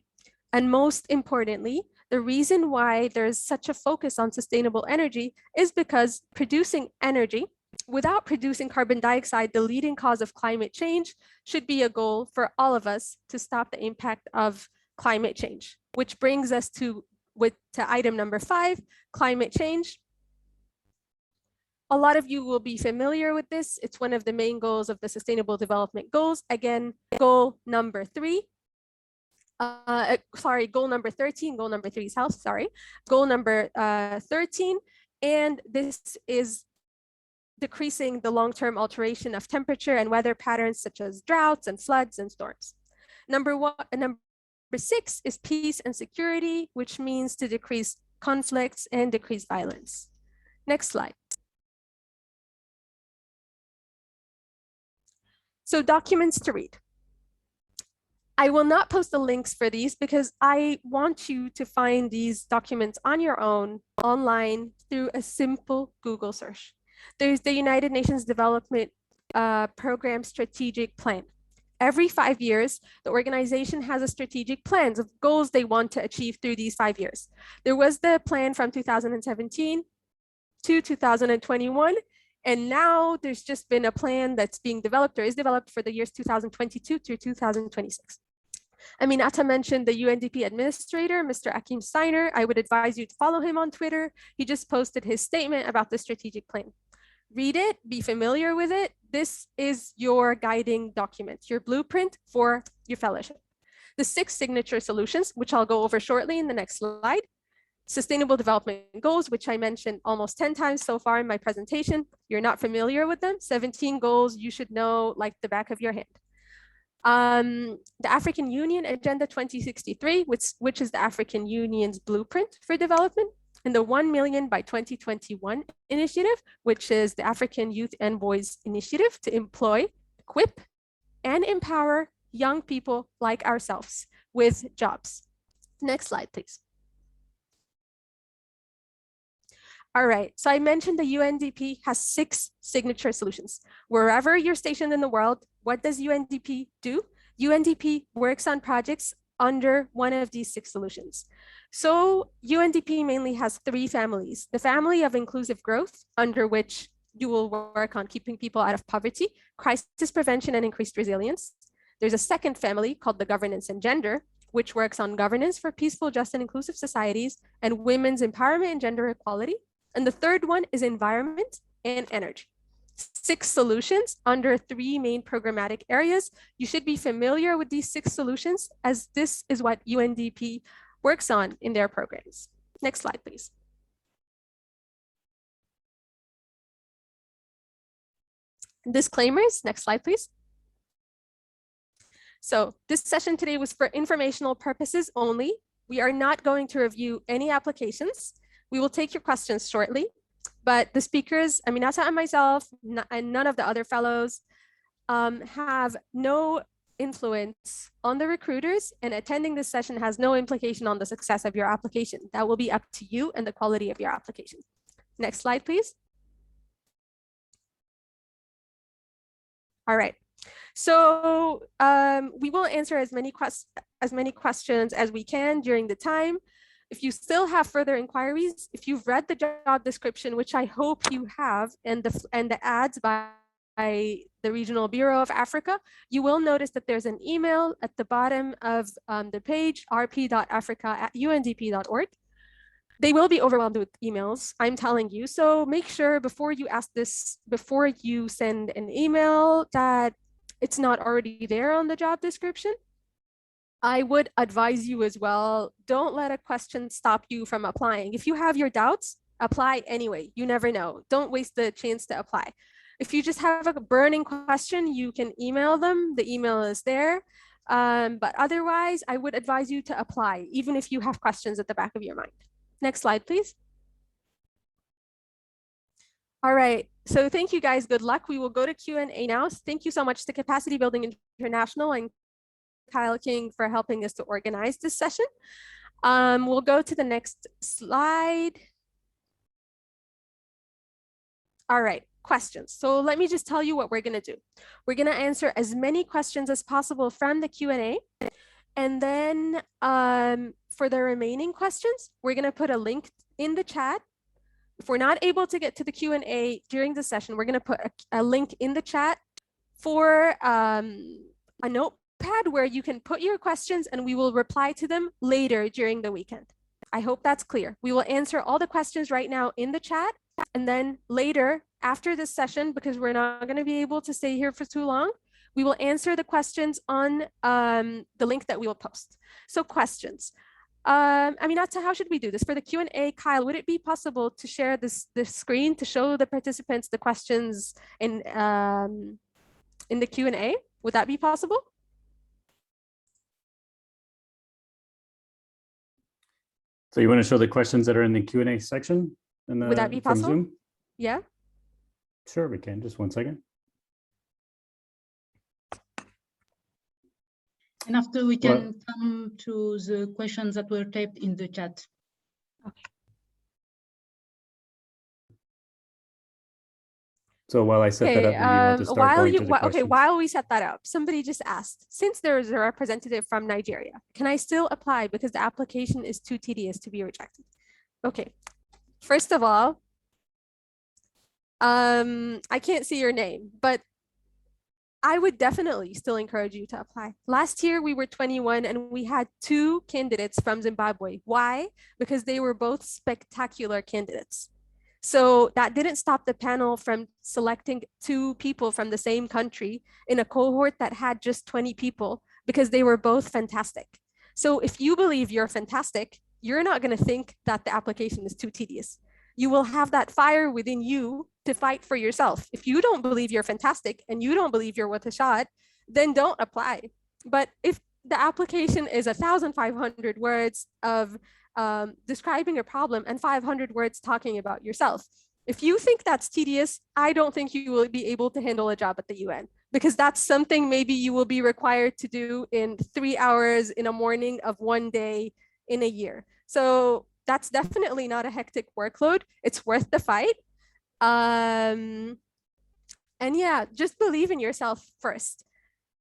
And most importantly, the reason why there's such a focus on sustainable energy is because producing energy without producing carbon dioxide, the leading cause of climate change, should be a goal for all of us to stop the impact of climate change, which brings us to item number 5, climate change. A lot of you will be familiar with this. It's one of the main goals of the Sustainable Development Goals. Again, goal number 3. Goal number 13, goal number 3 is health, Goal number 13, and this is decreasing the long-term alteration of temperature and weather patterns such as droughts and floods and storms. Number 6 is peace and security, which means to decrease conflicts and decrease violence. Next slide. So documents to read. I will not post the links for these because I want you to find these documents on your own, online, through a simple Google search. There's the United Nations Development Program Strategic Plan. Every 5 years, the organization has a strategic plans of goals they want to achieve through these 5 years. There was the plan from 2017 to 2021, and now there's just been a plan that's being developed or is developed for the years 2022 through 2026. Aminata mentioned the UNDP administrator, Mr. Akim Steiner. I would advise you to follow him on Twitter. He just posted his statement about the strategic plan. Read it, be familiar with it. This is your guiding document, your blueprint for your fellowship. The 6 signature solutions, which I'll go over shortly in the next slide. Sustainable development goals, which I mentioned almost 10 times so far in my presentation. You're not familiar with them. 17 goals you should know like the back of your hand. The African Union Agenda 2063, which is the African Union's blueprint for development, and the 1 million by 2021 initiative, which is the African Youth Envoys Initiative to employ, equip, and empower young people like ourselves with jobs. Next slide, please. All right, so I mentioned the UNDP has 6 signature solutions. Wherever you're stationed in the world, what does UNDP do? UNDP works on projects under one of these 6 solutions. So UNDP mainly has 3 families. The family of inclusive growth, under which you will work on keeping people out of poverty, crisis prevention and increased resilience. There's a second family called the governance and gender, which works on governance for peaceful, just, and inclusive societies and women's empowerment and gender equality. And the third one is environment and energy. 6 solutions under 3 main programmatic areas. You should be familiar with these 6 solutions, as this is what UNDP works on in their programs. Next slide, please. Disclaimers, next slide, please. So this session today was for informational purposes only. We are not going to review any applications. We will take your questions shortly, but the speakers, Aminata and myself, and none of the other fellows have no influence on the recruiters, and attending this session has no implication on the success of your application. That will be up to you and the quality of your application. Next slide, please. All right. So we will answer as many questions as we can during the time. If you still have further inquiries, if you've read the job description, which I hope you have, and the ads by the Regional Bureau of Africa, you will notice that there's an email at the bottom of the page, rp.africa@undp.org. They will be overwhelmed with emails, I'm telling you. So make sure before you send an email that it's not already there on the job description. I would advise you as well, don't let a question stop you from applying. If you have your doubts, apply anyway. You never know. Don't waste the chance to apply. If you just have a burning question, you can email them. The email is there. But otherwise, I would advise you to apply, even if you have questions at the back of your mind. Next slide, please. All right, so thank you guys, good luck. We will go to Q&A now. Thank you so much to Capacity Building International and Kyle King for helping us to organize this session. We'll go to the next slide. All right, questions. So let me just tell you what we're gonna do. We're gonna answer as many questions as possible from the Q&A. And then for the remaining questions, we're gonna put a link in the chat. If we're not able to get to the Q&A during the session, we're gonna put a link in the chat for a notepad where you can put your questions and we will reply to them later during the weekend. I hope that's clear. We will answer all the questions right now in the chat, and then later after this session, because we're not gonna be able to stay here for too long, we will answer the questions on the link that we will post. So questions. Aminata, how should we do this? For the Q&A, Kyle, would it be possible to share this screen to show the participants the questions in the Q&A? Would that be possible? So you want to show the questions that are in the Q&A section? Would that be possible? From Zoom? Yeah. Sure, we can. Just one second. And after we can come to the questions that were typed in the chat. Okay. So while I set that up, maybe you want to start going to the questions. While we set that up, somebody just asked, since there is a representative from Nigeria, can I still apply because the application is too tedious to be rejected? Okay, first of all, I can't see your name, but I would definitely still encourage you to apply. Last year, we were 21 and we had 2 candidates from Zimbabwe. Why? Because they were both spectacular candidates. So that didn't stop the panel from selecting 2 people from the same country in a cohort that had just 20 people because they were both fantastic. So if you believe you're fantastic, you're not going to think that the application is too tedious. You will have that fire within you to fight for yourself. If you don't believe you're fantastic and you don't believe you're worth a shot, then don't apply. But if the application is 1,500 words of describing a problem and 500 words talking about yourself, if you think that's tedious, I don't think you will be able to handle a job at the UN, because that's something maybe you will be required to do in 3 hours in a morning of one day in a year. So that's definitely not a hectic workload. It's worth the fight. And yeah, just believe in yourself first.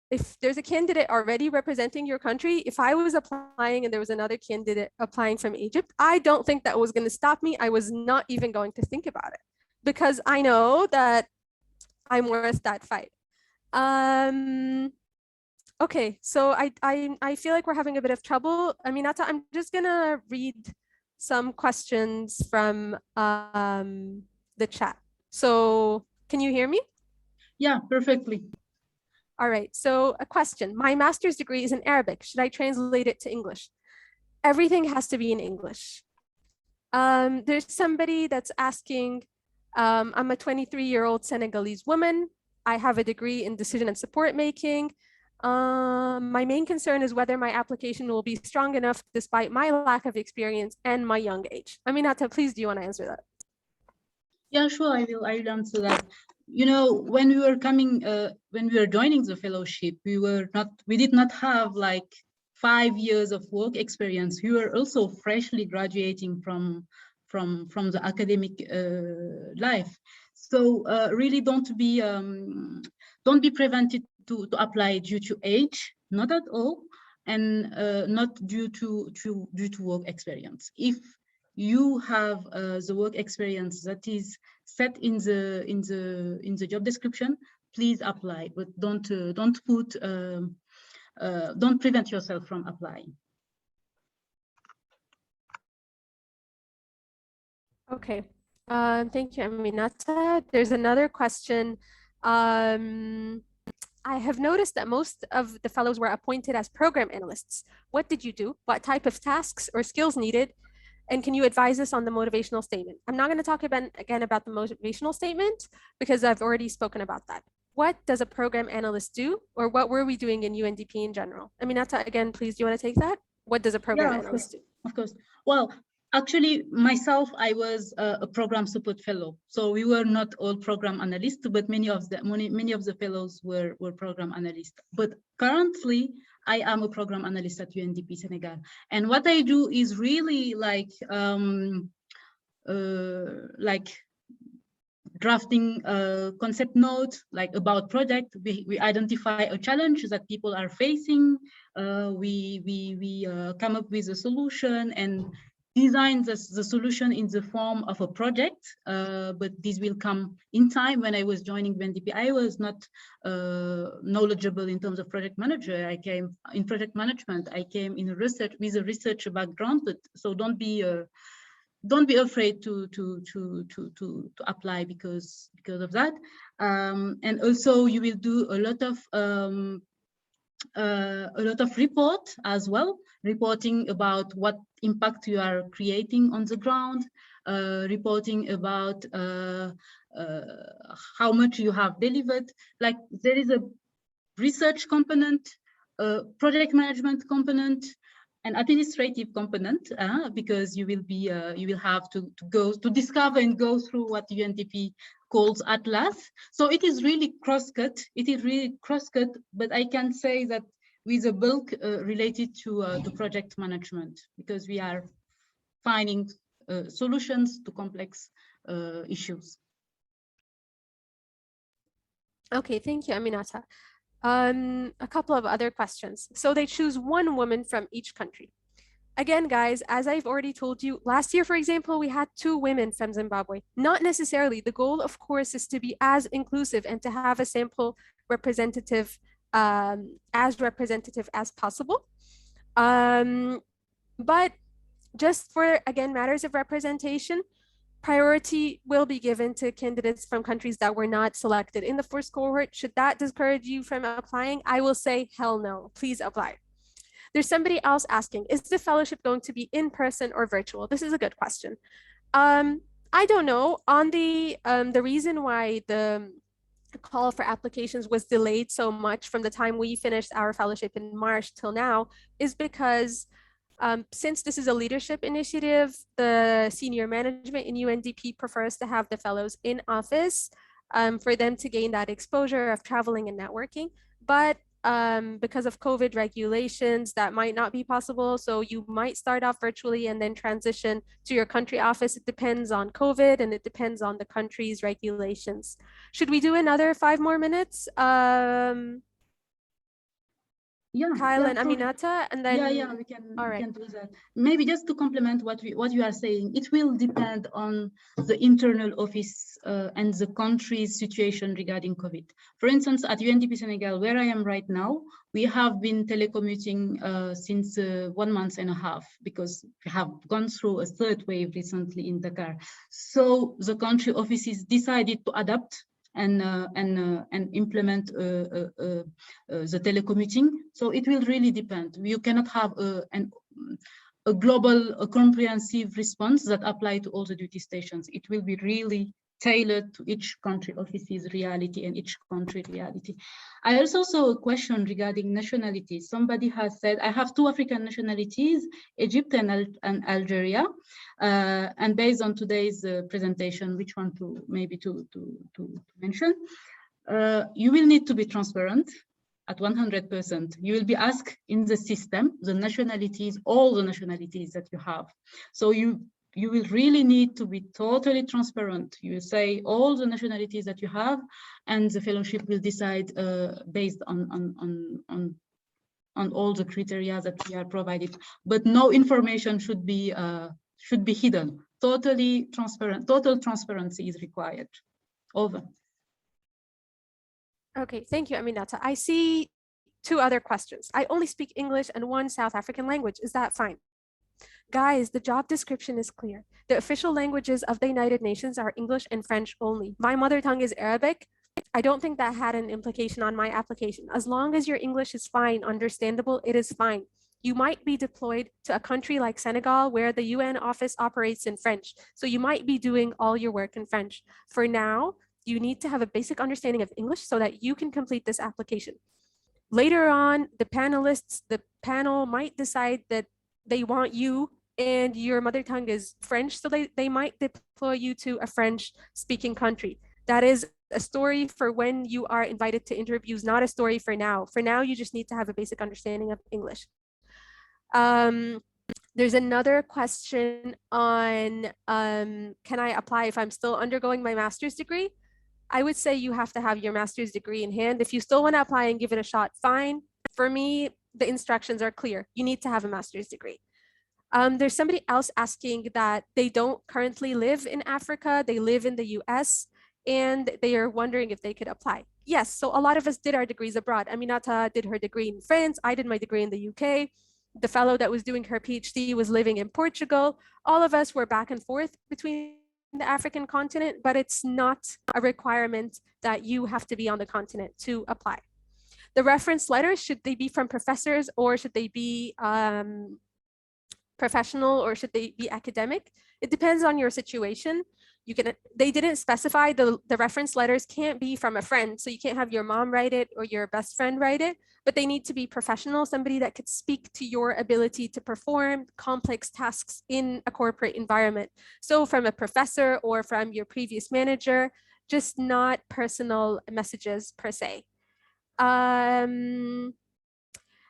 If there's a candidate already representing your country, if I was applying and there was another candidate applying from Egypt, I don't think that was going to stop me. I was not even going to think about it because I know that I'm worth that fight. Okay, so I feel like we're having a bit of trouble. Aminata, I'm just gonna read some questions from the chat. So can you hear me? Yeah, perfectly. All right, so a question. My master's degree is in Arabic. Should I translate it to English? Everything has to be in English. There's somebody that's asking, I'm a 23-year-old Senegalese woman. I have a degree in decision and support making. My main concern is whether my application will be strong enough despite my lack of experience and my young age. Aminata, please, do you want to answer that? Yeah, sure, I will answer that. You know, when we were coming, when we were joining the fellowship, we did not have like 5 years of work experience. We were also freshly graduating from from the academic life. So really don't be prevented to apply due to age, not at all, and not due to work experience. If you have the work experience that is set in the job description, please apply, but don't prevent yourself from applying. Okay, thank you, Aminata. There's another question. I have noticed that most of the fellows were appointed as program analysts. What did you do? What type of tasks or skills needed? And can you advise us on the motivational statement? I'm not going to talk again about the motivational statement because I've already spoken about that. What does a program analyst do, or what were we doing in UNDP in general? Aminata, again, please, do you want to take that? What does a program analyst do? Of course. Well, actually, myself, I was a program support fellow. So we were not all program analysts, but many of the fellows were program analysts. But currently, I am a program analyst at UNDP Senegal. And what I do is really like drafting concept notes, like about project. We identify a challenge that people are facing. We come up with a solution and design the solution in the form of a project, but this will come in time. When I was joining UNDP, I was not knowledgeable in terms of project manager. I came in project management. I came in research with a research background, but so don't be afraid to apply because of that. And also you will do a lot of report as well, reporting about what impact you are creating on the ground, reporting about how much you have delivered. Like there is a research component, project management component, an administrative component, because you will have to discover and go through what UNDP calls Atlas. So it is really cross-cut. But I can say that with a bulk related to project management, because we are finding solutions to complex issues. Okay, thank you, Aminata. A couple of other questions. So they choose one woman from each country. Again, guys, as I've already told you, last year, for example, we had 2 women from Zimbabwe. Not necessarily. The goal, of course, is to be as inclusive and to have a sample representative, as representative as possible. But just for, again, matters of representation, priority will be given to candidates from countries that were not selected in the first cohort. Should that discourage you from applying? I will say, hell no, please apply. There's somebody else asking, is the fellowship going to be in person or virtual? This is a good question. I don't know. On the reason why the call for applications was delayed so much from the time we finished our fellowship in March till now is because since this is a leadership initiative, the senior management in UNDP prefers to have the fellows in office for them to gain that exposure of traveling and networking. But because of COVID regulations, that might not be possible. So you might start off virtually and then transition to your country office. It depends on COVID and it depends on the country's regulations. Should we do another 5 more minutes? Kyle and Aminata, and then we can do that. Maybe just to complement what you are saying, it will depend on the internal office and the country's situation regarding COVID. For instance, at UNDP Senegal, where I am right now, we have been telecommuting since 1.5 months because we have gone through a 3rd wave recently in Dakar. So the country offices decided to adapt and implement the telecommuting. So it will really depend. You cannot have a global, comprehensive response that apply to all the duty stations. It will be really tailored to each country office's reality and each country reality. I also saw a question regarding nationalities. Somebody has said, I have 2 African nationalities, Egypt and Algeria. And based on today's presentation, which one to mention? You will need to be transparent at 100%. You will be asked in the system, the nationalities, all the nationalities that you have. So you will really need to be totally transparent. You will say all the nationalities that you have, and the fellowship will decide based on all the criteria that we are provided. But no information should be hidden. Totally transparent. Total transparency is required. Over. Okay, thank you, Aminata. I see 2 other questions. I only speak English and 1 South African language. Is that fine? Guys, the job description is clear. The official languages of the United Nations are English and French only. My mother tongue is Arabic. I don't think that had an implication on my application. As long as your English is fine, understandable, it is fine. You might be deployed to a country like Senegal where the UN office operates in French. So you might be doing all your work in French. For now, you need to have a basic understanding of English so that you can complete this application. Later on, the panel might decide that they want you and your mother tongue is French, so they might deploy you to a French-speaking country. That is a story for when you are invited to interviews, not a story for now. For now, you just need to have a basic understanding of English. There's another question on, can I apply if I'm still undergoing my master's degree? I would say you have to have your master's degree in hand. If you still want to apply and give it a shot, fine. For me, the instructions are clear. You need to have a master's degree. There's somebody else asking that they don't currently live in Africa. They live in the US and they are wondering if they could apply. Yes, so a lot of us did our degrees abroad. Aminata did her degree in France. I did my degree in the UK. The fellow that was doing her PhD was living in Portugal. All of us were back and forth between the African continent, but it's not a requirement that you have to be on the continent to apply. The reference letters, should they be from professors or should they be professional or should they be academic? It depends on your situation. They didn't specify the reference letters can't be from a friend. So you can't have your mom write it or your best friend write it, but they need to be professional, somebody that could speak to your ability to perform complex tasks in a corporate environment. So from a professor or from your previous manager, just not personal messages per se. I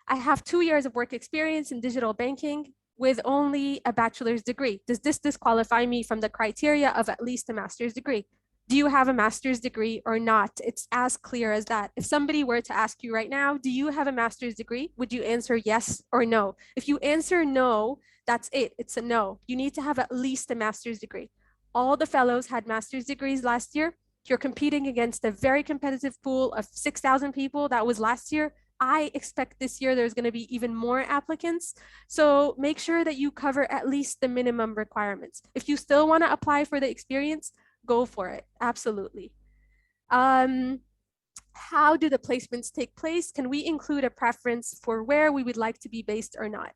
have 2 years of work experience in digital banking with only a bachelor's degree. Does this disqualify me from the criteria of at least a master's degree? Do you have a master's degree or not? It's as clear as that. If somebody were to ask you right now, do you have a master's degree? Would you answer yes or no? If you answer no, that's it. It's a no. You need to have at least a master's degree. All the fellows had master's degrees last year. You're competing against a very competitive pool of 6,000 people. That was last year. I expect this year there's going to be even more applicants. So make sure that you cover at least the minimum requirements. If you still want to apply for the experience, go for it. Absolutely. How do the placements take place? Can we include a preference for where we would like to be based or not?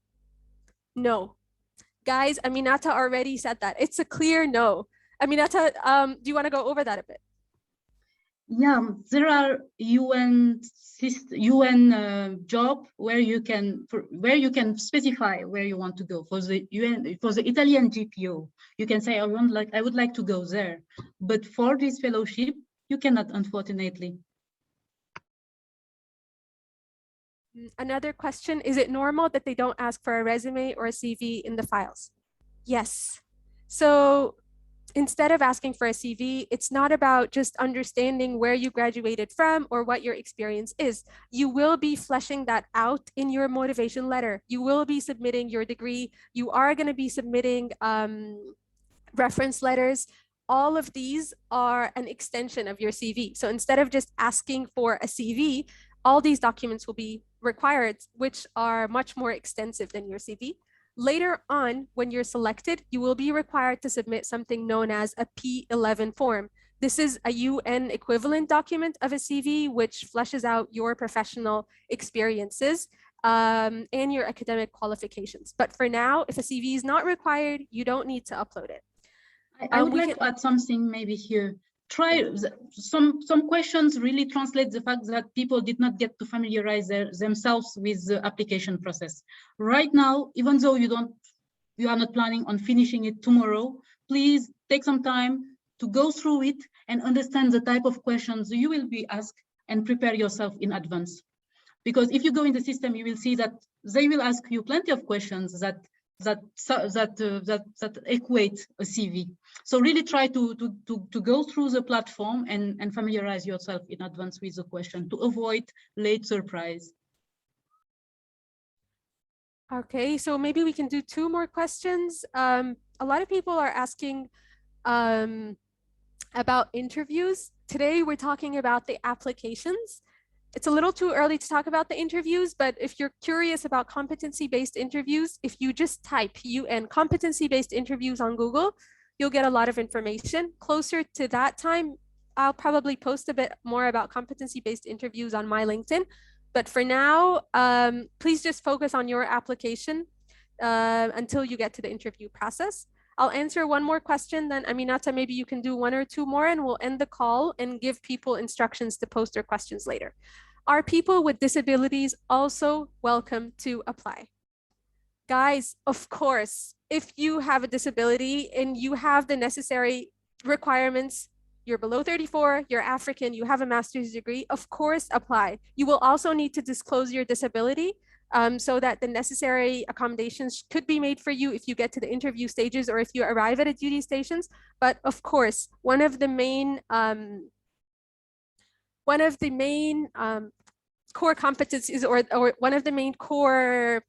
No. Guys, Aminata already said that. It's a clear no. Aminata, do you want to go over that a bit? Yeah, there are UN job where you can specify where you want to go. For the Italian GPO, you can say I would like to go there. But for this fellowship, you cannot, unfortunately. Another question, is it normal that they don't ask for a resume or a CV in the files? Yes. So instead of asking for a CV, it's not about just understanding where you graduated from or what your experience is. You will be fleshing that out in your motivation letter. You will be submitting your degree. You are going to be submitting reference letters. All of these are an extension of your CV. So instead of just asking for a CV, all these documents will be required, which are much more extensive than your CV. Later on, when you're selected, you will be required to submit something known as a P11 form. This is a UN equivalent document of a CV, which fleshes out your professional experiences and your academic qualifications. But for now, if a CV is not required, you don't need to upload it. I would like to add something maybe here. Some questions really translate the fact that people did not get to familiarize themselves with the application process. Right now, even though you are not planning on finishing it tomorrow, please take some time to go through it and understand the type of questions you will be asked and prepare yourself in advance. Because if you go in the system, you will see that they will ask you plenty of questions that that equate a CV. So really try to go through the platform and familiarize yourself in advance with the question to avoid late surprise. Okay, so maybe we can do 2 more questions. A lot of people are asking about interviews. Today, we're talking about the applications. It's a little too early to talk about the interviews, but if you're curious about competency-based interviews, if you just type UN competency-based interviews on Google, you'll get a lot of information. Closer to that time, I'll probably post a bit more about competency-based interviews on my LinkedIn. But for now, please just focus on your application until you get to the interview process. I'll answer 1 more question, then Aminata, maybe you can do 1 or 2 more and we'll end the call and give people instructions to post their questions later. Are people with disabilities also welcome to apply? Guys, of course, if you have a disability and you have the necessary requirements, you're below 34, you're African, you have a master's degree, of course, apply. You will also need to disclose your disability so that the necessary accommodations could be made for you if you get to the interview stages or if you arrive at a duty stations. But of course, one of the main core competencies or one of the main core,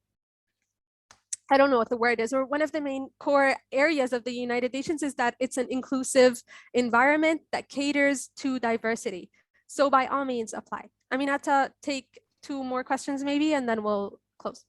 I don't know what the word is, or one of the main core areas of the United Nations is that it's an inclusive environment that caters to diversity. So by all means, apply. Aminata, take 2 more questions maybe, and then we'll close.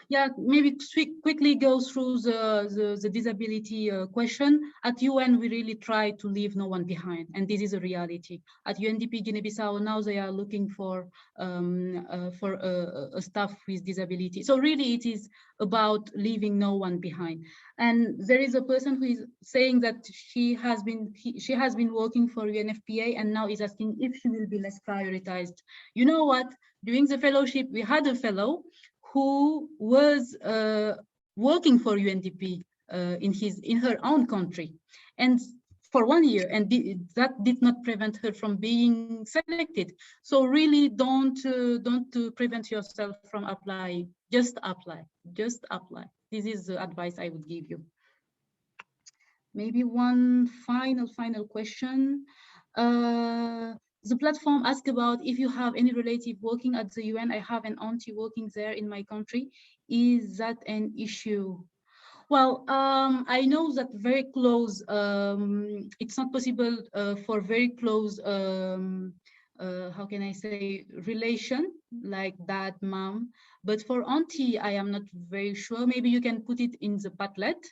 Yeah, maybe quickly go through the disability question. At UN, we really try to leave no one behind, and this is a reality. At UNDP Guinea-Bissau, now they are looking for a staff with disability. So really, it is about leaving no one behind. And there is a person who is saying that she has been working for UNFPA and now is asking if she will be less prioritized. You know what? During the fellowship, we had a fellow who was working for UNDP in her own country, and for 1 year, and that did not prevent her from being selected. So really, don't prevent yourself from applying. Just apply. Just apply. This is the advice I would give you. Maybe one final question. The platform asks about if you have any relative working at the UN. I have an auntie working there in my country. Is that an issue? Well, I know that very close, it's not possible for very close, how can I say, relation like that, mom. But for auntie, I am not very sure. Maybe you can put it in the Padlet,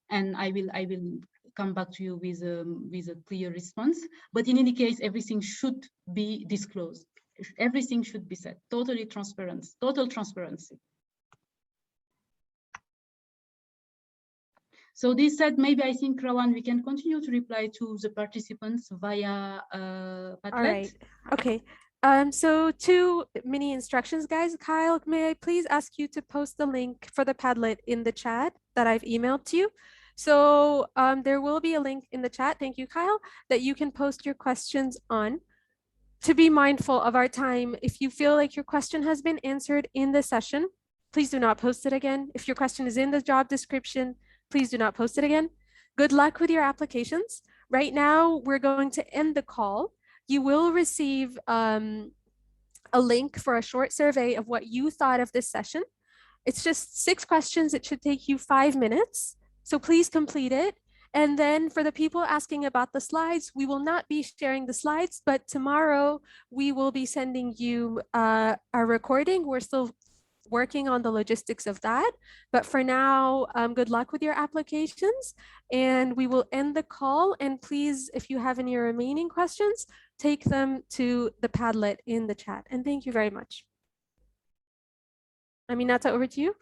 and I will come back to you with a clear response. But in any case, everything should be disclosed. Everything should be said. Totally transparent, total transparency. So this said, maybe I think, Rawan, we can continue to reply to the participants via Padlet. All right. Okay. So 2 mini instructions, guys. Kyle, may I please ask you to post the link for the Padlet in the chat that I've emailed to you? So there will be a link in the chat, thank you, Kyle, that you can post your questions on. To be mindful of our time, if you feel like your question has been answered in the session, please do not post it again. If your question is in the job description, please do not post it again. Good luck with your applications. Right now, we're going to end the call. You will receive a link for a short survey of what you thought of this session. It's just 6 questions. It should take you 5 minutes. So please complete it. And then for the people asking about the slides, we will not be sharing the slides, but tomorrow we will be sending you a recording. We're still working on the logistics of that. But for now, good luck with your applications, and we will end the call. And please, if you have any remaining questions, take them to the Padlet in the chat. And thank you very much. Aminata, over to you.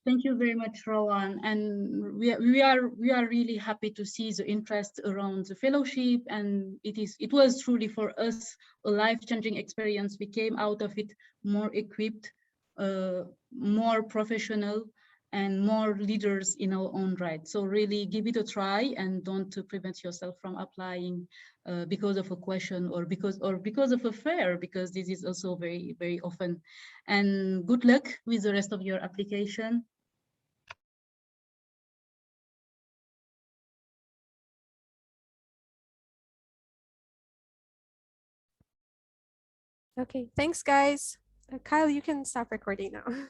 Thank you very much, Rawan. And we are really happy to see the interest around the fellowship. And it was truly for us a life-changing experience. We came out of it more equipped, more professional, and more leaders in our own right. So really give it a try and don't prevent yourself from applying because of a question or because of a fear, because this is also very, very often. And good luck with the rest of your application. Okay, thanks guys. Kyle, you can stop recording now.